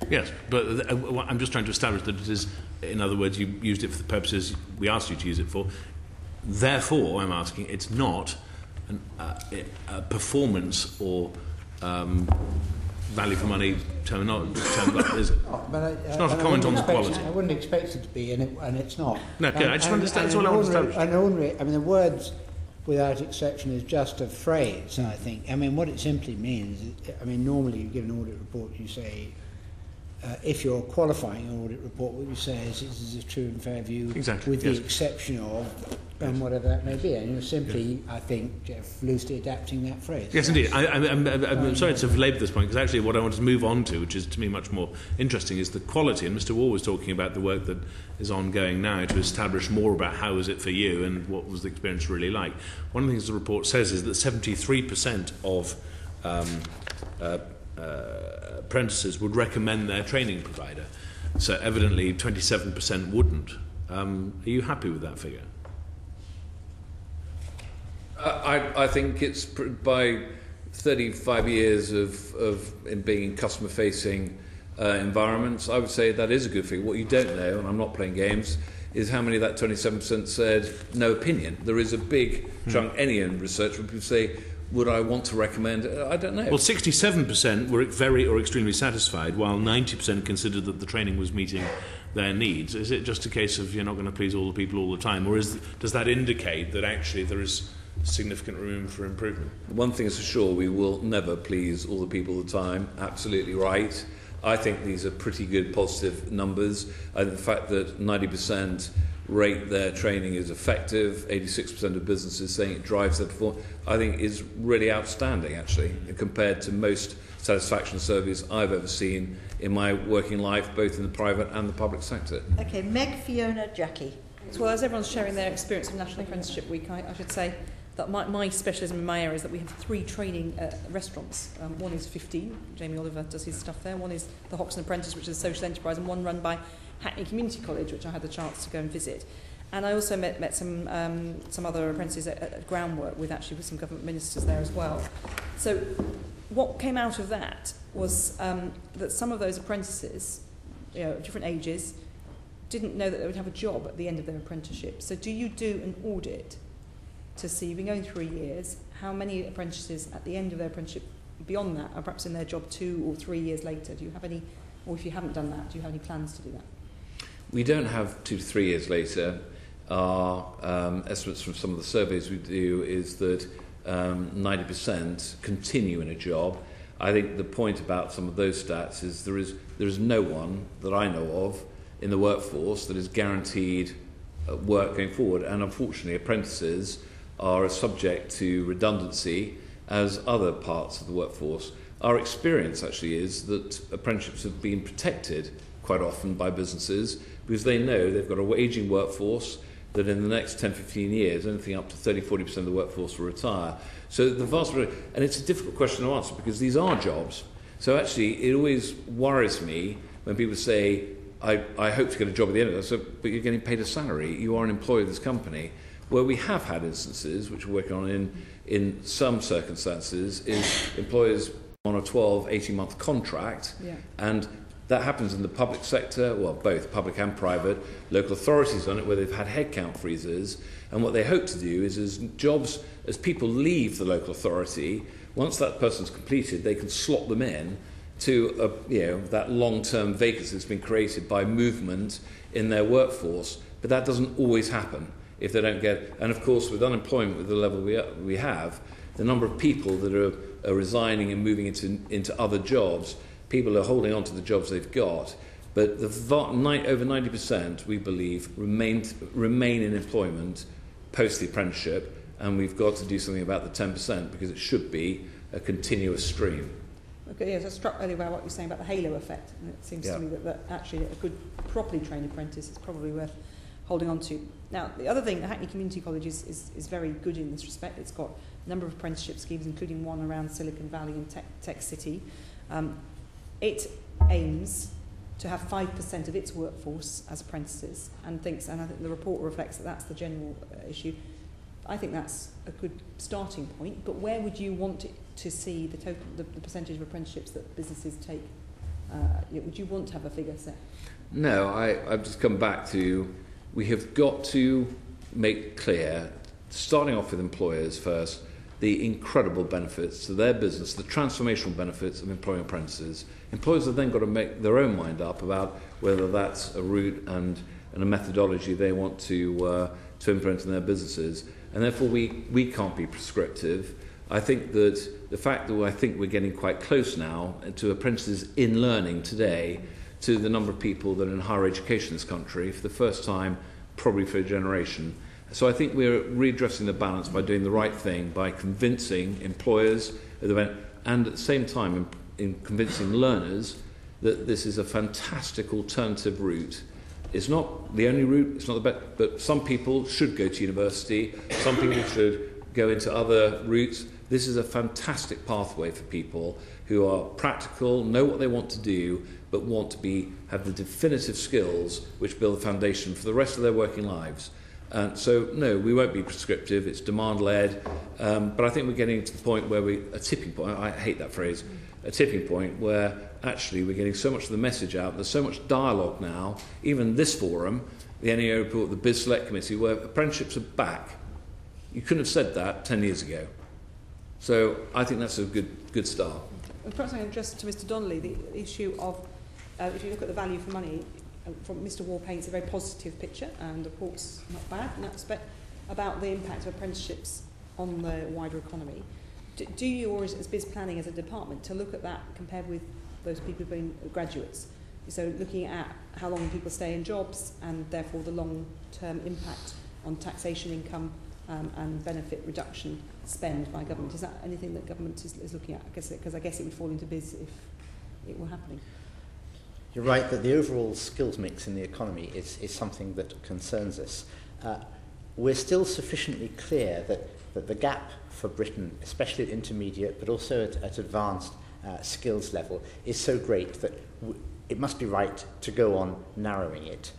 Yes, but I'm just trying to establish that it is, in other words, you used it for the purposes we asked you to use it for. Therefore, I'm asking, it's not a performance or value for money term, is it? It's not a comment on the quality. I wouldn't expect it to be, and it's not. No, okay, I just understand. That's all I want to establish. The words "without exception" is just a phrase, I think. I mean, what it simply means, normally you give an audit report, you say, if you're qualifying an audit report, what you say is this is a true and fair view, with the exception of, and whatever that may be. And you're simply, I think, Jeff, loosely adapting that phrase. Yes, indeed. I'm sorry to labour this point, because actually what I want to move on to, which is to me much more interesting, is the quality. And Mr. Wall was talking about the work that is ongoing now to establish more about how was it for you and what was the experience really like. One of the things the report says is that 73% of apprentices would recommend their training provider. So evidently 27% wouldn't. Are you happy with that figure? I think it's by 35 years of being in customer-facing environments, I would say that is a good figure. What you don't know, and I'm not playing games, is how many of that 27% said no opinion. There is a big chunk, any in research, where people say, would I want to recommend? I don't know. Well, 67% were very or extremely satisfied, while 90% considered that the training was meeting their needs. Is it just a case of you're not going to please all the people all the time, or does that indicate that actually there is significant room for improvement? One thing is for sure, we will never please all the people all the time. Absolutely right. I think these are pretty good positive numbers. I think the fact that 90% rate their training is effective, 86% of businesses saying it drives their performance, I think is really outstanding, actually, compared to most satisfaction surveys I've ever seen in my working life, both in the private and the public sector. Okay, Meg, Fiona, Jackie. Well, as everyone's sharing their experience of National Apprenticeship Week, I should say that my specialism in my area is that we have 3 training restaurants. One is 15, Jamie Oliver does his stuff there. One is the HoC Apprentice, which is a social enterprise, and one run by Hackney Community College, which I had the chance to go and visit. And I also met some other apprentices at Groundwork with some government ministers there as well. So what came out of that was that some of those apprentices, of different ages, didn't know that they would have a job at the end of their apprenticeship. So do you do an audit to see, you've been going 3 years, how many apprentices at the end of their apprenticeship beyond that are perhaps in their job 2 or 3 years later? Do you have any, or if you haven't done that, do you have any plans to do that? We don't have 2 to 3 years later. Our estimates from some of the surveys we do is that 90% continue in a job. I think the point about some of those stats is there is no one that I know of in the workforce that is guaranteed work going forward, and unfortunately apprentices are subject to redundancy as other parts of the workforce. Our experience actually is that apprenticeships have been protected quite often by businesses because they know they've got a aging workforce, that in the next 10, 15 years, anything up to 30-40% of the workforce will retire. So the vast majority, and it's a difficult question to answer because these are jobs. So actually, it always worries me when people say, I hope to get a job at the end of it, so, but you're getting paid a salary, you are an employee of this company. Where we have had instances, which we're working on in some circumstances, is employers on a 12, 18-month contract, and that happens in the public sector, well, both public and private. Local authorities on it, where they've had headcount freezes, and what they hope to do is as people leave the local authority, once that person's completed, they can slot them in to that long-term vacancy that's been created by movement in their workforce. But that doesn't always happen if they don't get. And of course, with unemployment with the level we have, the number of people that are resigning and moving into other jobs, people are holding on to the jobs they've got. But over 90%, we believe, remain in employment post the apprenticeship, and we've got to do something about the 10% because it should be a continuous stream. Okay, yes, I was struck earlier by what you were saying about the halo effect, and it seems to me that actually a good, properly trained apprentice is probably worth holding on to. Now, the other thing, the Hackney Community College is very good in this respect. It's got a number of apprenticeship schemes, including one around Silicon Valley and Tech City. It aims to have 5% of its workforce as apprentices, and I think the report reflects that that's the general issue. I think that's a good starting point, but where would you want to see the percentage of apprenticeships that businesses take? Would you want to have a figure set? No, I've just come back to, we have got to make clear, starting off with employers first, the incredible benefits to their business, the transformational benefits of employing apprentices. Employers have then got to make their own mind up about whether that's a route and a methodology they want to implement in their businesses. And therefore, we can't be prescriptive. I think that the fact that I think we're getting quite close now to apprentices in learning today, to the number of people that are in higher education in this country for the first time, probably for a generation. So I think we're readdressing the balance by doing the right thing, by convincing employers and at the same time in convincing learners that this is a fantastic alternative route. It's not the only route, it's not the best, but some people should go to university, some people should go into other routes. This is a fantastic pathway for people who are practical, know what they want to do, but want to have the definitive skills which build the foundation for the rest of their working lives. So, no, we won't be prescriptive, it's demand-led, but I think we're getting to the point where a tipping point, I hate that phrase, a tipping point where actually we're getting so much of the message out, there's so much dialogue now, even this forum, the NEO report, the Biz Select Committee, where apprenticeships are back. You couldn't have said that 10 years ago. So I think that's a good start. Perhaps I can address to Mr. Donnelly the issue of, if you look at the value for money, from Mr. Wall paints a very positive picture, and the report's not bad in that respect, about the impact of apprenticeships on the wider economy. Do you, or is Biz Planning as a department, to look at that compared with those people who've been graduates? So looking at how long people stay in jobs and therefore the long-term impact on taxation income and benefit reduction spend by government. Is that anything that government is looking at? Because I guess it would fall into Biz if it were happening. You're right that the overall skills mix in the economy is something that concerns us. We're still sufficiently clear that the gap for Britain, especially at intermediate, but also at advanced skills level, is so great that it must be right to go on narrowing it.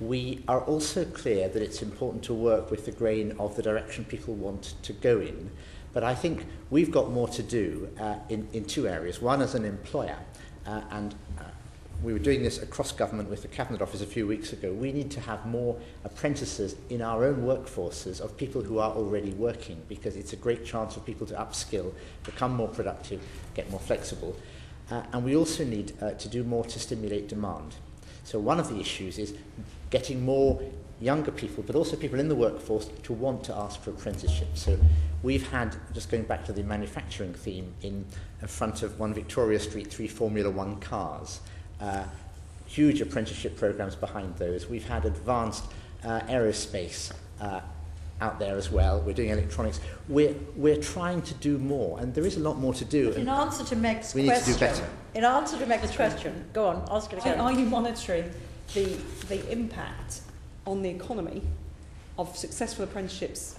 We are also clear that it's important to work with the grain of the direction people want to go in, but I think we've got more to do in two areas. One, as an employer, and we were doing this across government with the Cabinet Office a few weeks ago. We need to have more apprentices in our own workforces of people who are already working, because it's a great chance for people to upskill, become more productive, get more flexible. And we also need to do more to stimulate demand. So one of the issues is getting more younger people, but also people in the workforce, to want to ask for apprenticeships. So we've had, just going back to the manufacturing theme, in front of 1 Victoria Street, 3 Formula One cars. Huge apprenticeship programs behind those. We've had advanced aerospace out there as well. We're doing electronics. We're trying to do more, and there is a lot more to do. In answer to Meg's we question, need to do better. In answer to Meg's question, go on, ask it again. Are you monitoring the impact on the economy of successful apprenticeships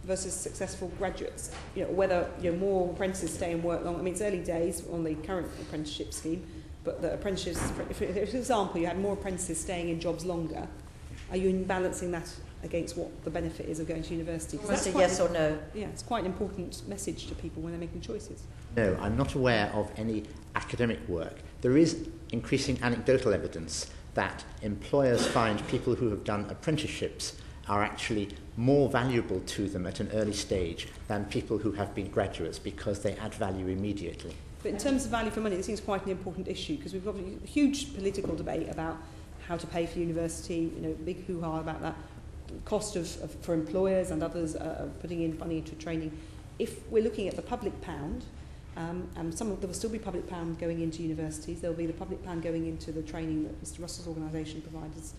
versus successful graduates? You know, whether more apprentices stay and work long. I mean, it's early days on the current apprenticeship scheme, but the apprentices, if for example, you had more apprentices staying in jobs longer, are you balancing that against what the benefit is of going to university? That's a yes or no. Yeah, it's quite an important message to people when they're making choices. No, I'm not aware of any academic work. There is increasing anecdotal evidence that employers find people who have done apprenticeships are actually more valuable to them at an early stage than people who have been graduates because they add value immediately. But in terms of value for money, this seems quite an important issue because we've got a huge political debate about how to pay for university, big hoo-ha about that, cost for employers and others putting in money into training. If we're looking at the public pound, and there will still be public pound going into universities, there will be the public pound going into the training that Mr. Russell's organisation provides.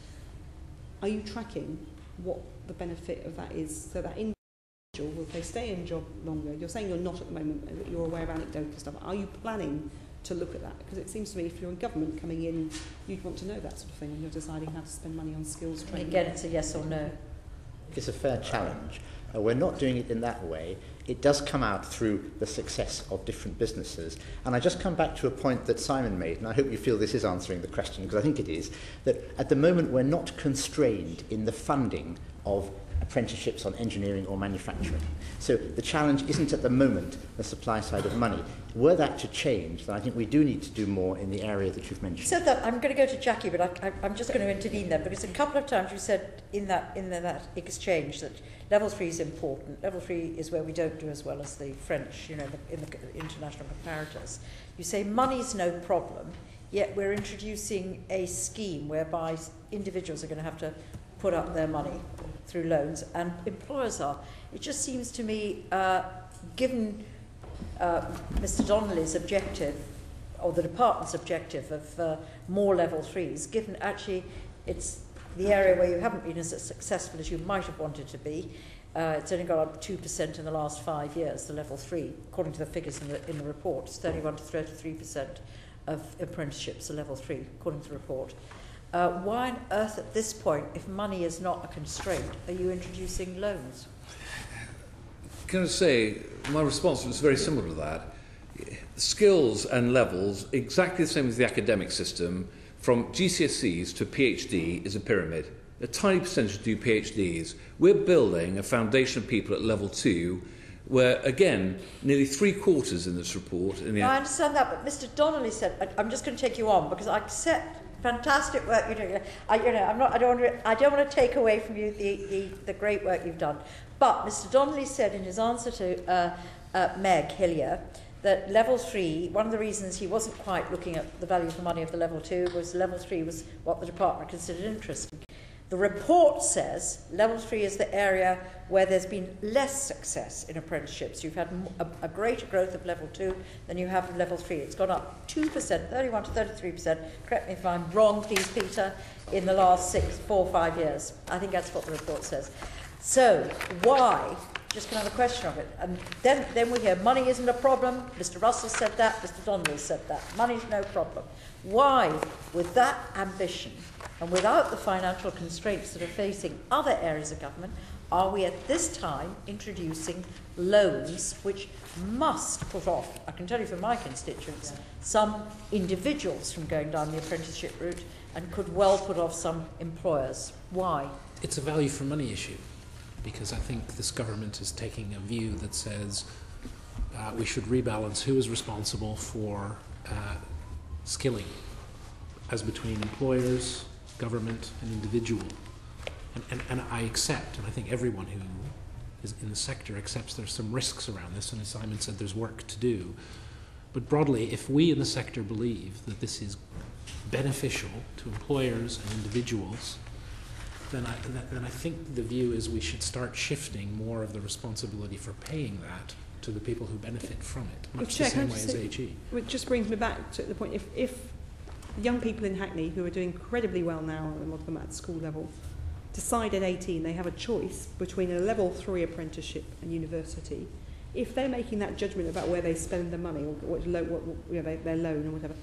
Are you tracking what the benefit of that is so that individual, will they stay in job longer? You're saying you're not at the moment, but you're aware of anecdotal stuff. Are you planning to look at that? Because it seems to me if you're in government coming in, you'd want to know that sort of thing when you're deciding how to spend money on skills training. Again, it's a yes or no. It's a fair challenge. We're not doing it in that way. It does come out through the success of different businesses. And I just come back to a point that Simon made, and I hope you feel this is answering the question, because I think it is, that at the moment we're not constrained in the funding of apprenticeships on engineering or manufacturing. So the challenge isn't at the moment the supply side of money. Were that to change, then I think we do need to do more in the area that you've mentioned. So that I'm going to go to Jackie, but I'm just going to intervene there because a couple of times you said in that exchange that level 3 is important. Level 3 is where we don't do as well as the French, in the international comparators. You say money's no problem, yet we're introducing a scheme whereby individuals are going to have to put up their money through loans, and employers are. It just seems to me, given Mr. Donnelly's objective, or the department's objective of more level 3s, given actually it's the area where you haven't been as successful as you might have wanted to be. It's only got up 2% in the last 5 years, the level 3, according to the figures in the report. It's 31 to 33% of apprenticeships are level 3, according to the report. Why on earth at this point, if money is not a constraint, are you introducing loans? Can I say, my response was very similar to that. Skills and levels, exactly the same as the academic system, from GCSEs to PhD is a pyramid. A tiny percentage do PhDs. We're building a foundation of people at level 2 where, again, nearly 3/4 in this report... I understand that, but Mr. Donnelly said, I'm just going to take you on, because I accept fantastic work you're doing. I don't want to take away from you the great work you've done. But Mr. Donnelly said in his answer to Meg Hillier that level 3, one of the reasons he wasn't quite looking at the value for money of the level 2 was level 3 was what the department considered interesting. The report says level 3 is the area where there's been less success in apprenticeships. You've had a greater growth of level 2 than you have of level 3. It's gone up 2%, 31 to 33%. Correct me if I'm wrong, please, Peter, in the last 4 or 5 years. I think that's what the report says. So why? Just another question of it. And then we hear money isn't a problem. Mr. Russell said that. Mr. Donnelly said that. Money's no problem. Why, with that ambition and without the financial constraints that are facing other areas of government, are we at this time introducing loans which must put off, I can tell you from my constituents, some individuals from going down the apprenticeship route and could well put off some employers? Why? It's a value for money issue, because I think this government is taking a view that says we should rebalance who is responsible for skilling as between employers, government, and individual. And I accept, and I think everyone who is in the sector accepts there's some risks around this, and as Simon said, there's work to do. But broadly, if we in the sector believe that this is beneficial to employers and individuals, then I think the view is we should start shifting more of the responsibility for paying that to the people who benefit from it, much the same way as HE. It just brings me back to the point, if young people in Hackney who are doing incredibly well now at the school level decide at 18 they have a choice between a level 3 apprenticeship and university, if they're making that judgment about where they spend their money or their loan or whatever,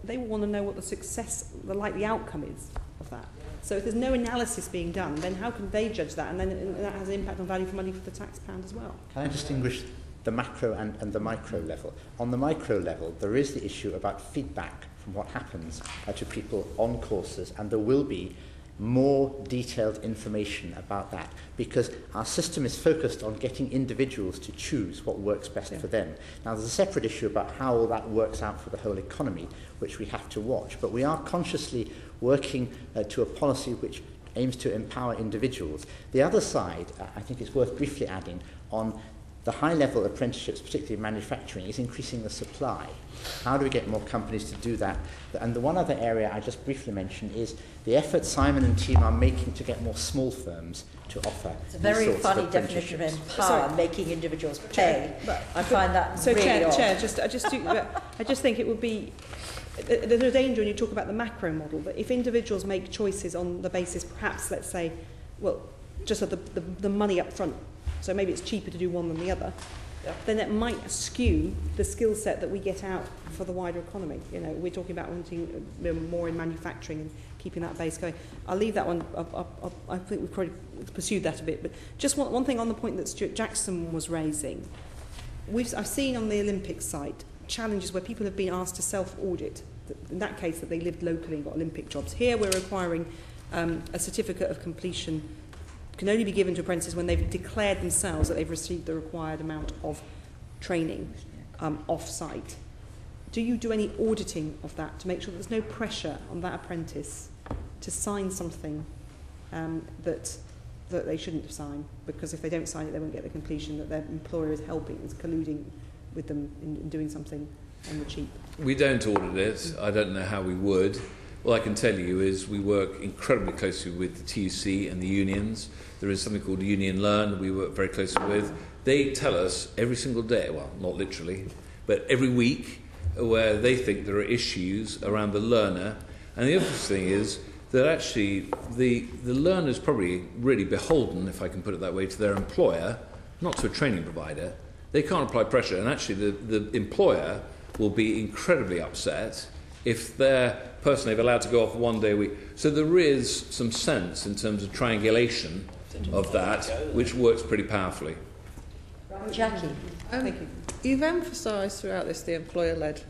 they will want to know what the likely outcome is of that. So if there's no analysis being done, then how can they judge that? And then that has an impact on value for money for the tax pound as well. Can I distinguish the macro and the micro level? On the micro level, there is the issue about feedback from what happens to people on courses, and there will be more detailed information about that, because our system is focused on getting individuals to choose what works best for them. Now, there's a separate issue about how all that works out for the whole economy, which we have to watch, but we are consciously working to a policy which aims to empower individuals. The other side, I think it's worth briefly adding, on the high-level apprenticeships, particularly in manufacturing, is increasing the supply. How do we get more companies to do that? And the one other area I just briefly mentioned is the effort Simon and team are making to get more small firms to offer. It's a very funny definition of empower, making individuals pay. I find that so really odd. Chair, I just think it would be. There's a danger when you talk about the macro model that if individuals make choices on the basis, perhaps, let's say, well, just of the money up front, so maybe it's cheaper to do one than the other, then it might skew the skill set that we get out for the wider economy. You know, we're talking about wanting more in manufacturing and keeping that base going. I'll leave that one. I think we've probably pursued that a bit. But just one thing on the point that Stuart Jackson was raising. I've seen on the Olympic site challenges where people have been asked to self-audit. In that case, that they lived locally and got Olympic jobs. Here we're requiring a certificate of completion can only be given to apprentices when they've declared themselves that they've received the required amount of training off-site. Do you do any auditing of that to make sure that there's no pressure on that apprentice to sign something that they shouldn't have signed? Because if they don't sign it, they won't get the completion, that their employer is helping, is colluding with them in doing something on the cheap. We don't audit it. I don't know how we would. All I can tell you is we work incredibly closely with the TUC and the unions. There is something called Union Learn that we work very closely with. They tell us every single day, well, not literally, but every week, where they think there are issues around the learner. And the other thing is that actually the learner is probably really beholden, if I can put it that way, to their employer, not to a training provider. They can't apply pressure, and actually the employer will be incredibly upset if their person they've allowed to go off one day a week. So there is some sense in terms of triangulation of that, which works pretty powerfully. Jackie. Thank you. You've emphasised throughout this the employer-led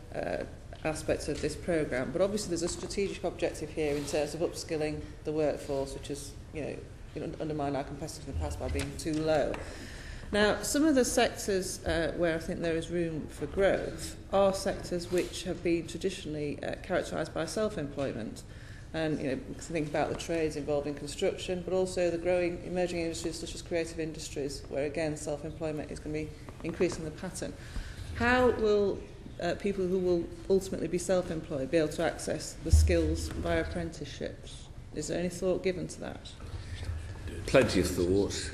aspects of this programme, but obviously there's a strategic objective here in terms of upskilling the workforce, which has undermined our competitiveness in the past by being too low. Now, some of the sectors where I think there is room for growth are sectors which have been traditionally characterised by self-employment. And, think about the trades involved in construction, but also the growing emerging industries such as creative industries, where, again, self-employment is going to be increasing the pattern. How will people who will ultimately be self-employed be able to access the skills via apprenticeships? Is there any thought given to that? Plenty of thought.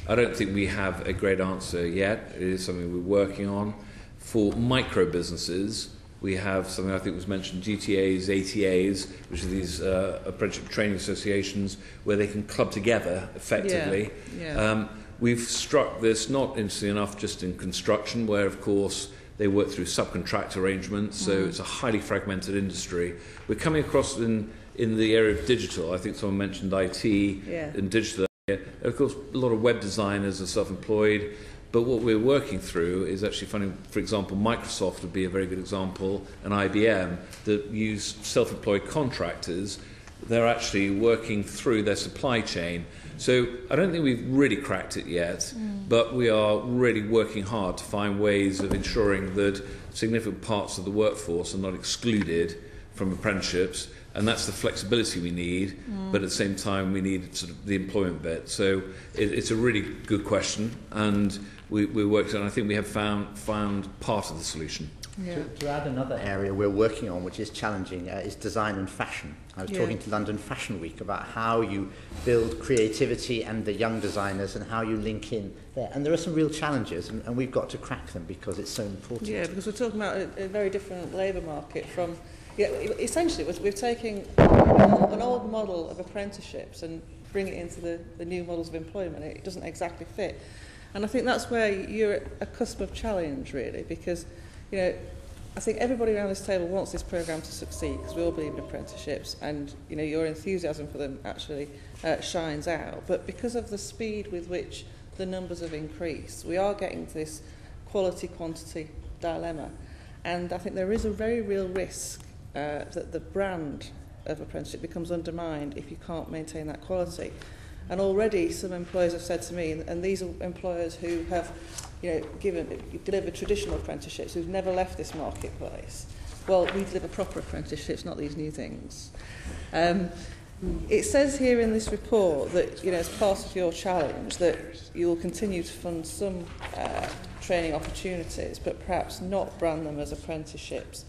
I don't think we have a great answer yet. It is something we're working on. For micro businesses, we have something I think was mentioned, GTAs, ATAs, which are these apprenticeship training associations where they can club together effectively. We've struck this, not interestingly enough, just in construction, where, of course, they work through subcontract arrangements, so it's a highly fragmented industry. We're coming across in the area of digital. I think someone mentioned IT and digital. Of course, a lot of web designers are self-employed, but what we're working through is actually finding, for example, Microsoft would be a very good example, and IBM, that use self-employed contractors. They're actually working through their supply chain. So I don't think we've really cracked it yet, but we are really working hard to find ways of ensuring that significant parts of the workforce are not excluded from apprenticeships. And that's the flexibility we need, but at the same time we need sort of the employment bit. So it's a really good question, and we're working on. I think we have found part of the solution. To add another area we're working on, which is challenging, is design and fashion. I was talking to London Fashion Week about how you build creativity and the young designers and how you link in there. And there are some real challenges, and we've got to crack them because it's so important. Yeah, because we're talking about a very different labour market from essentially we're taking an old model of apprenticeships and bringing it into the new models of employment. It doesn't exactly fit. And I think that's where you're at a cusp of challenge, really, because, I think everybody around this table wants this programme to succeed because we all believe in apprenticeships, and, your enthusiasm for them actually shines out. But because of the speed with which the numbers have increased, we are getting to this quality-quantity dilemma. And I think there is a very real risk that the brand of apprenticeship becomes undermined if you can't maintain that quality. And already some employers have said to me, and these are employers who have delivered traditional apprenticeships, who've never left this marketplace. Well, we deliver proper apprenticeships, not these new things. It says here in this report that, as part of your challenge, that you will continue to fund some training opportunities, but perhaps not brand them as apprenticeships.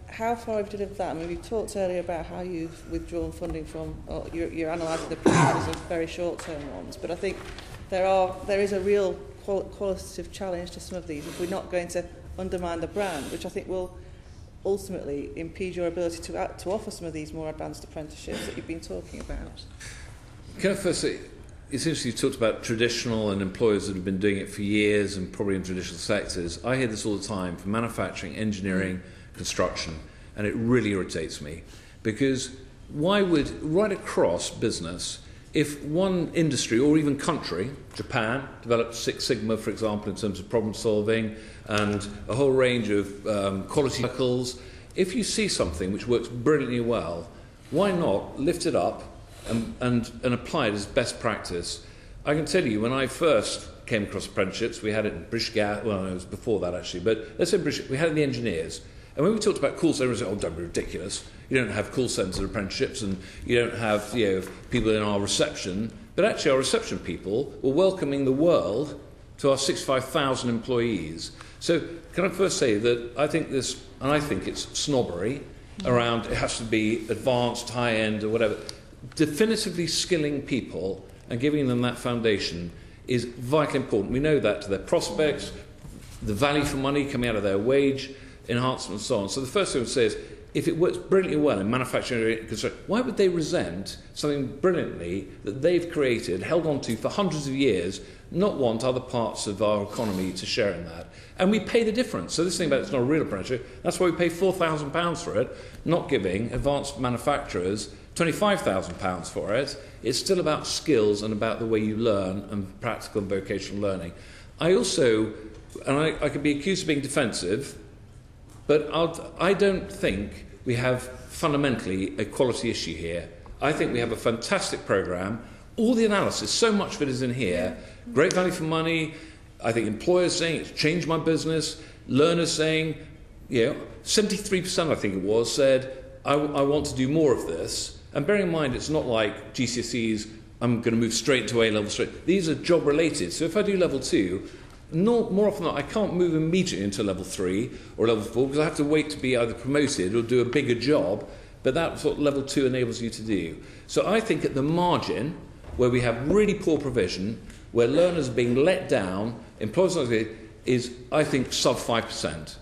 How far have you delivered that? I mean, we talked earlier about how you've withdrawn funding from, or you're analysing the principles of very short-term ones, but I think there is a real qualitative challenge to some of these if we're not going to undermine the brand, which I think will ultimately impede your ability to offer some of these more advanced apprenticeships that you've been talking about. Can I first say, it's interesting you talked about traditional and employers that have been doing it for years and probably in traditional sectors. I hear this all the time from manufacturing, engineering, construction, and it really irritates me, because why would, right across business, if one industry or even country, Japan, developed Six Sigma, for example, in terms of problem solving and a whole range of quality cycles, if you see something which works brilliantly well, why not lift it up and apply it as best practice? I can tell you, when I first came across apprenticeships, we had it in British Gas, well, no, it was before that actually, but let's say British, we had it in the engineers. And when we talked about call centres, we said, don't be ridiculous. You don't have call centre apprenticeships, and you don't have people in our reception. But actually our reception people were welcoming the world to our 65,000 employees. So can I first say that I think this, and I think it's snobbery around it has to be advanced, high-end or whatever. Definitively skilling people and giving them that foundation is vitally important. We know that to their prospects, the value for money coming out of their wage, enhancement and so on. So the first thing I would say is, if it works brilliantly well in manufacturing and construction, why would they resent something brilliantly that they've created, held on to for hundreds of years, not want other parts of our economy to share in that? And we pay the difference. So this thing about it's not a real apprenticeship, that's why we pay £4,000 for it, not giving advanced manufacturers £25,000 for it. It's still about skills and about the way you learn and practical and vocational learning. I also, and I could be accused of being defensive, but I don't think we have fundamentally a quality issue here. I think we have a fantastic programme. All the analysis, so much of it is in here. Great value for money. I think employers saying it's changed my business. Learners saying, 73% I think it was, said, I want to do more of this. And bearing in mind, it's not like GCSEs, I'm going to move straight to A-level straight. These are job related. So if I do level 2, more often than not, I can't move immediately into level 3 or level 4 because I have to wait to be either promoted or do a bigger job, but that's what level 2 enables you to do. So I think at the margin, where we have really poor provision, where learners are being let down, employers is, I think, sub 5%.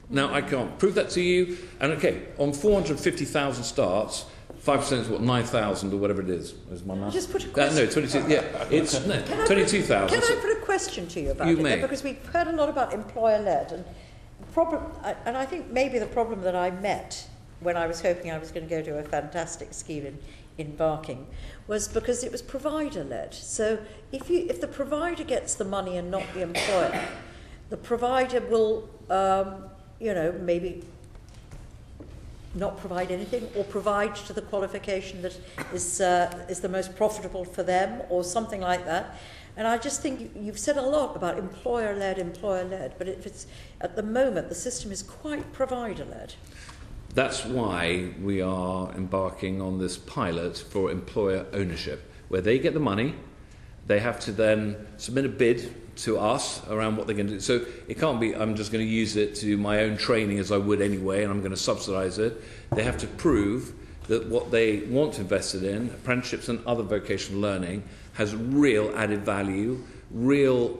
Now, I can't prove that to you, and okay, on 450,000 starts, 5% is what, 9,000 or whatever it is. Is my math? Just put a question. No, 22. Yeah, it's 22,000. Can I put a question to you about it? Because we've heard a lot about employer-led, and I think maybe the problem that I met when I was hoping I was going to go to a fantastic scheme in Barking was because it was provider-led. So if the provider gets the money and not the employer, the provider will, maybe not provide anything, or provide to the qualification that is the most profitable for them, or something like that. And I just think you've said a lot about employer-led, but if it's at the moment the system is quite provider-led. That's why we are embarking on this pilot for employer ownership, where they get the money, they have to then submit a bid to us around what they're going to do. So it can't be, I'm just going to use it to do my own training as I would anyway, and I'm going to subsidise it. They have to prove that what they want to invest it in, apprenticeships and other vocational learning, has real added value, real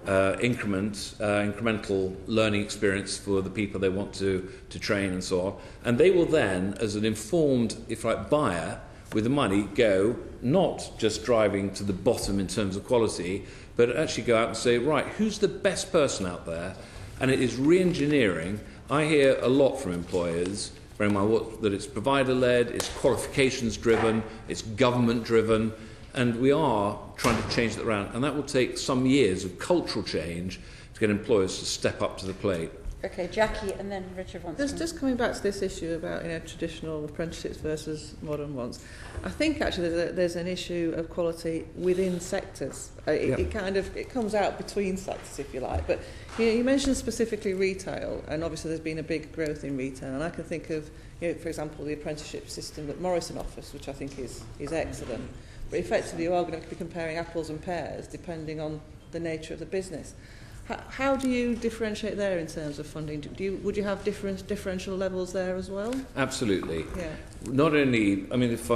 incremental learning experience for the people they want to train and so on. And they will then, as an informed, if like, buyer with the money, go not just driving to the bottom in terms of quality, but actually go out and say, right, who's the best person out there? And it is re-engineering. I hear a lot from employers, bearing in mind that it's provider-led, it's qualifications-driven, it's government-driven, and we are trying to change that around. And that will take some years of cultural change to get employers to step up to the plate. Okay, Jackie, and then Richard wants to... Just coming back to this issue about traditional apprenticeships versus modern ones, I think actually there's an issue of quality within sectors. It comes out between sectors, if you like. But you mentioned specifically retail, and obviously there's been a big growth in retail. And I can think of, for example, the apprenticeship system that Morrison offers, which I think is excellent. But effectively, you are going to be comparing apples and pears depending on the nature of the business. How do you differentiate there in terms of funding? Would you have differential levels there as well? Absolutely. Yeah. Not only, I mean, if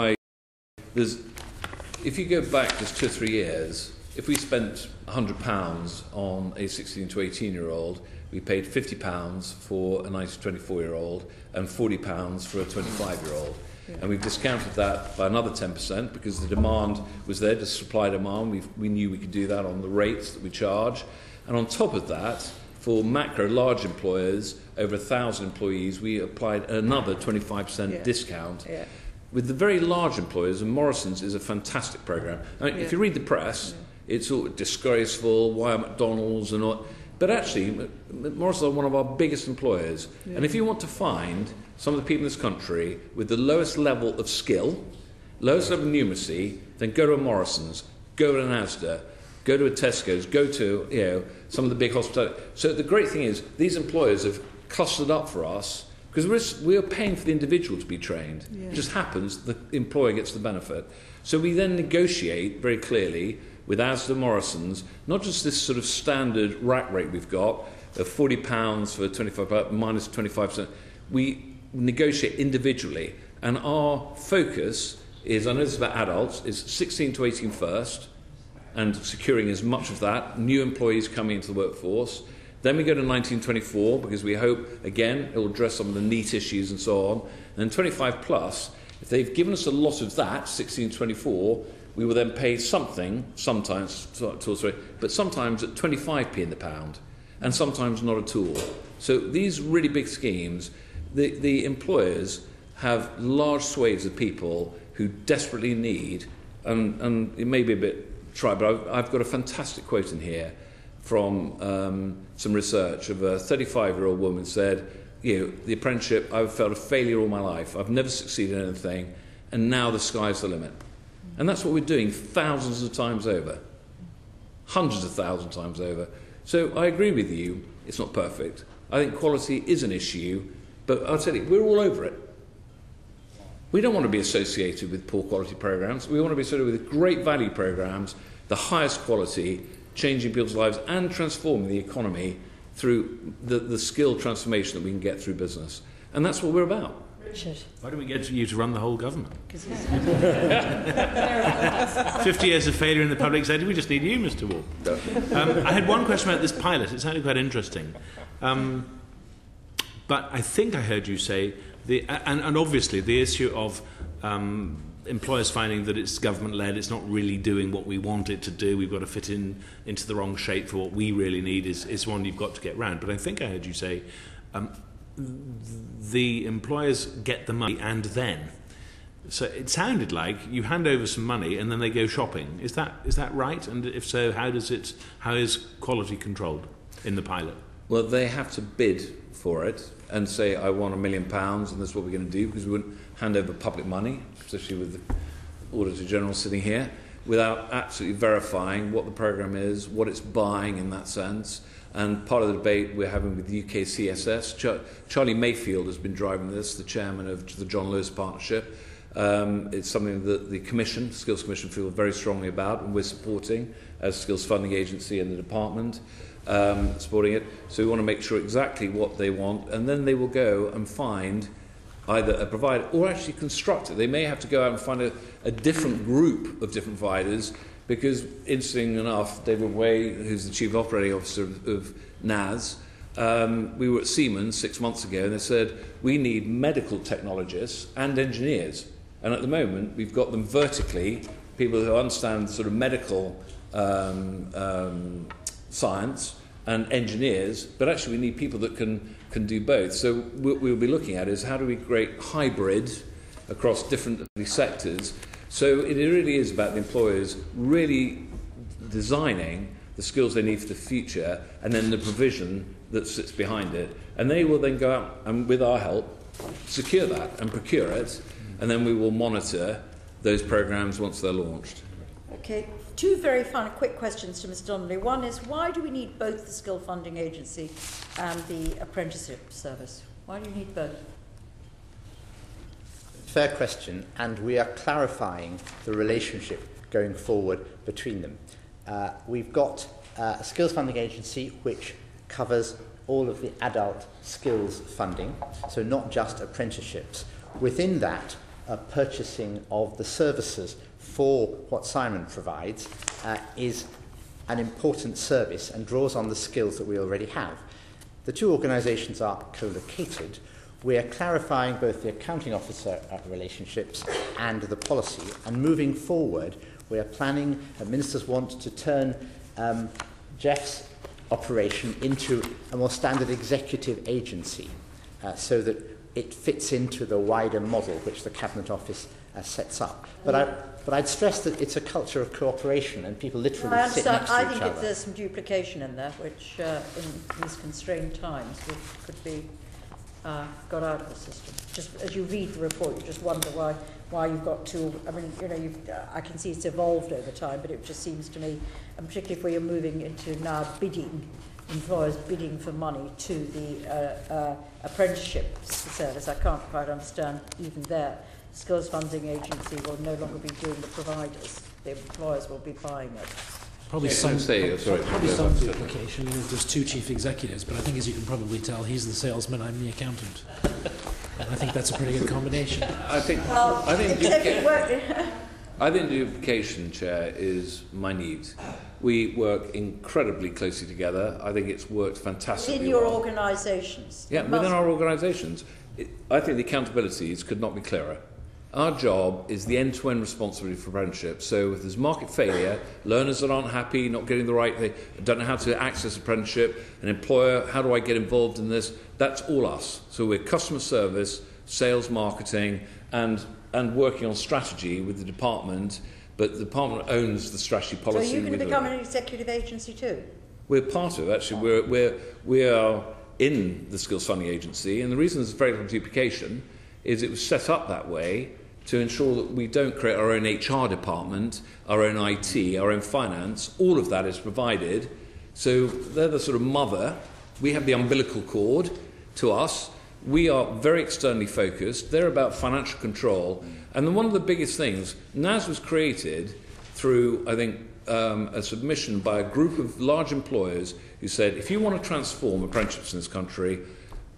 you go back just 2 or 3 years, if we spent £100 on a 16 to 18-year-old, we paid £50 for a 19 to 24-year-old and £40 for a 25-year-old. Yeah. And we've discounted that by another 10% because the demand was there, the supply demand. We knew we could do that on the rates that we charge. And on top of that, for macro large employers, over 1,000 employees, we applied another 25% discount. Yeah. With the very large employers, and Morrison's is a fantastic program. I mean, if you read the press, it's all disgraceful, why are McDonald's and all. But actually, Morrison's are one of our biggest employers. Yeah. And if you want to find some of the people in this country with the lowest level of skill, lowest level of numeracy, then go to a Morrison's, go to an Asda, go to a Tesco's, go to some of the big hospitals. So the great thing is these employers have clustered up for us because we're paying for the individual to be trained. Yeah. It just happens the employer gets the benefit. So we then negotiate very clearly with Asda Morrison's, not just this sort of standard rack rate we've got of £40 for 25 minus 25%. We negotiate individually, and our focus is, I know this is about adults, is 16 to 18 first, and securing as much of that, new employees coming into the workforce. Then we go to 1924 because we hope, again, it will address some of the NEET issues and so on. And then 25 plus, if they've given us a lot of that, 16 to 24, we will then pay something, sometimes, but sometimes at 25p in the pound, and sometimes not at all. So these really big schemes, the employers have large swathes of people who desperately need, and it may be a bit try, but I've got a fantastic quote in here from some research of a 35-year-old woman said, the apprenticeship, I've felt a failure all my life. I've never succeeded in anything, and now the sky's the limit. And that's what we're doing thousands of times over, hundreds of thousands of times over. So I agree with you, it's not perfect. I think quality is an issue, but I'll tell you, we're all over it. We don't want to be associated with poor quality programs. We want to be associated with great value programs, the highest quality, changing people's lives and transforming the economy through the skill transformation that we can get through business. And that's what we're about. Richard. Why don't we get you to run the whole government? 50 years of failure in the public sector, we just need you, Mr. Wall. I had one question about this pilot. It sounded quite interesting. But I think I heard you say, and obviously the issue of employers finding that it's government-led, it's not really doing what we want it to do, we've got to fit into the wrong shape for what we really need is one you've got to get round. But I think I heard you say the employers get the money and then. So it sounded like you hand over some money and then they go shopping. Is that right? And if so, how is quality controlled in the pilot? Well, they have to bid for it and say, I want £1 million and this is what we're going to do, because we wouldn't hand over public money, especially with the Auditor General sitting here, without absolutely verifying what the programme is, what it's buying in that sense. And part of the debate we're having with the UK CSS, Charlie Mayfield has been driving this, the chairman of the John Lewis Partnership. It's something that the Commission, Skills Commission, feel very strongly about, and we're supporting as Skills Funding Agency and the department, supporting it. So we want to make sure exactly what they want, and then they will go and find either a provider or actually construct it. They may have to go out and find a different group of different providers Because, interesting enough, David Way, who's the Chief Operating Officer of NAS, we were at Siemens 6 months ago, and they said, we need medical technologists and engineers. And at the moment, we've got them vertically, people who understand sort of medical science and engineers, but actually we need people that can do both. So what we'll be looking at is how do we create hybrid across different sectors. So it really is about the employers really designing the skills they need for the future and then the provision that sits behind it. And they will then go out and, with our help, secure that and procure it, and then we will monitor those programs once they're launched. Okay, two very final quick questions to Mr. Donnelly. One is, why do we need both the Skill Funding Agency and the Apprenticeship Service? Why do you need both? Fair question, and we are clarifying the relationship going forward between them. We've got a Skills Funding Agency which covers all of the adult skills funding, so not just apprenticeships. Within that, purchasing of the services for what Simon provides is an important service and draws on the skills that we already have. The two organisations are co-located. We are clarifying both the accounting officer relationships and the policy, and moving forward we are planning, ministers want to turn Jeff's operation into a more standard executive agency so that it fits into the wider model which the Cabinet Office sets up. But I'd stress that it's a culture of cooperation and people literally sit next to each other. I think there's some duplication in there which in these constrained times could be got out of the system. Just as you read the report, you just wonder why you've got two. I mean, you know, I can see it's evolved over time, but it just seems to me, and particularly if we are moving into now bidding, employers bidding for money to the apprenticeship service, I can't quite understand even there. Skills Funding Agency will no longer be doing the providers. The employers will be buying it. Probably some duplication. There's two chief executives, but I think, as you can probably tell, he's the salesman, I'm the accountant. And I think that's a pretty good combination. I think duplication, Chair, is minute. We work incredibly closely together. I think it's worked fantastically in your organisations? Yeah, within our organisations. I think the accountabilities could not be clearer. Our job is the end-to-end responsibility for apprenticeship. So if there's market failure, learners that aren't happy, not getting the right thing, don't know how to access apprenticeship, an employer, how do I get involved in this? That's all us. So we're customer service, sales, marketing, and working on strategy with the department, but the department owns the strategy policy. So you can become an executive agency too? We're part of it, actually. We are in the Skills Funding Agency, and the reason there's very little duplication is it was set up that way to ensure that we don't create our own HR department, our own IT, our own finance. All of that is provided. So they're the sort of mother. We have the umbilical cord to us. We are very externally focused. They're about financial control. And then one of the biggest things, NAS was created through, I think, a submission by a group of large employers who said, if you want to transform apprenticeships in this country,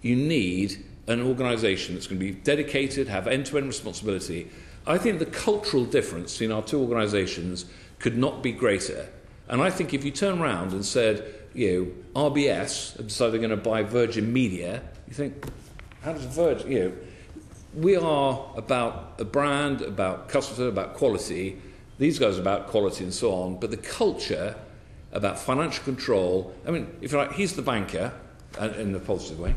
you need an organisation that's going to be dedicated, have end-to-end responsibility. I think the cultural difference between our two organisations could not be greater. And I think if you turn around and said, you know, RBS have decided they're going to buy Virgin Media, you think, how does Virgin, you know, we are about a brand, about customer, about quality. These guys are about quality and so on. But the culture about financial control, I mean, if you're like, he's the banker, in a positive way,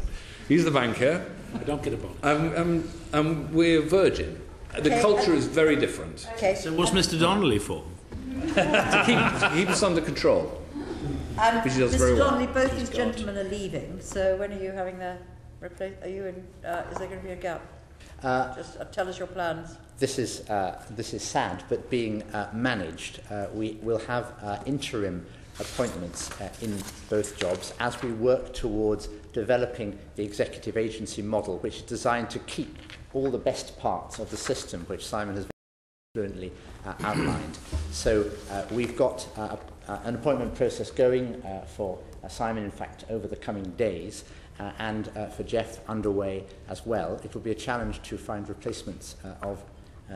he's the banker. I don't get a bonus. We're Virgin. The culture is very different. Okay. So what's Mr. Donnelly for? to keep us under control. Which he does very Mr. well. Donnelly, both these gentlemen are leaving, so when are you having their replace? Are you in? Is there going to be a gap? Just tell us your plans. This is sad, but being managed. We will have interim appointments in both jobs as we work towards developing the executive agency model, which is designed to keep all the best parts of the system, which Simon has fluently outlined. So we've got an appointment process going for Simon, in fact, over the coming days, and for Jeff underway as well. It will be a challenge to find replacements of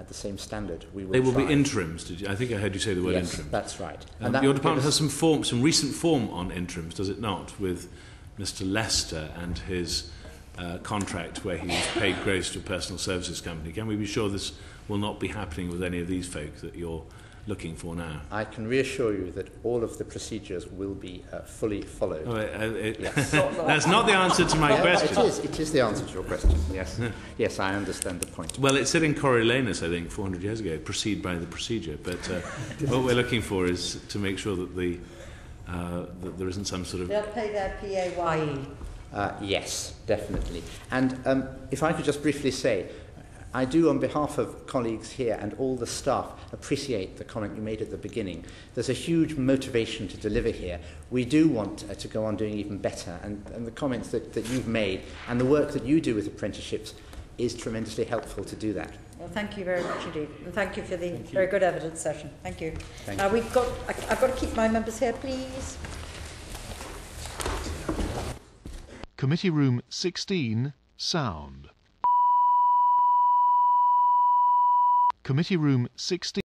the same standard. We will They will try. be interims. Did you? I think I heard you say the word Yes, interim. that's right. And that your will department give has us- some recent form on interims, does it not, with Mr. Lester and his contract where he was paid gross to a personal services company. Can we be sure this will not be happening with any of these folk that you're looking for now? I can reassure you that all of the procedures will be fully followed. Oh, Yes. That's not the answer to my question. It is the answer to your question, yes. Yes, I understand the point. Well, it said in Coriolanus, I think, 400 years ago, proceed by the procedure. But what we're looking for is to make sure that that there isn't some sort of... They'll pay their PAYE. Yes, definitely. And if I could just briefly say, I do, on behalf of colleagues here and all the staff, appreciate the comment you made at the beginning. There's a huge motivation to deliver here. We do want to go on doing even better, and the comments that you've made and the work that you do with apprenticeships is tremendously helpful to do that. Well, thank you very much indeed, and thank you for the very good evidence session. Thank you. Thank Now you. I've got to keep my members here, please. Committee Room 16, sound. Committee Room 16.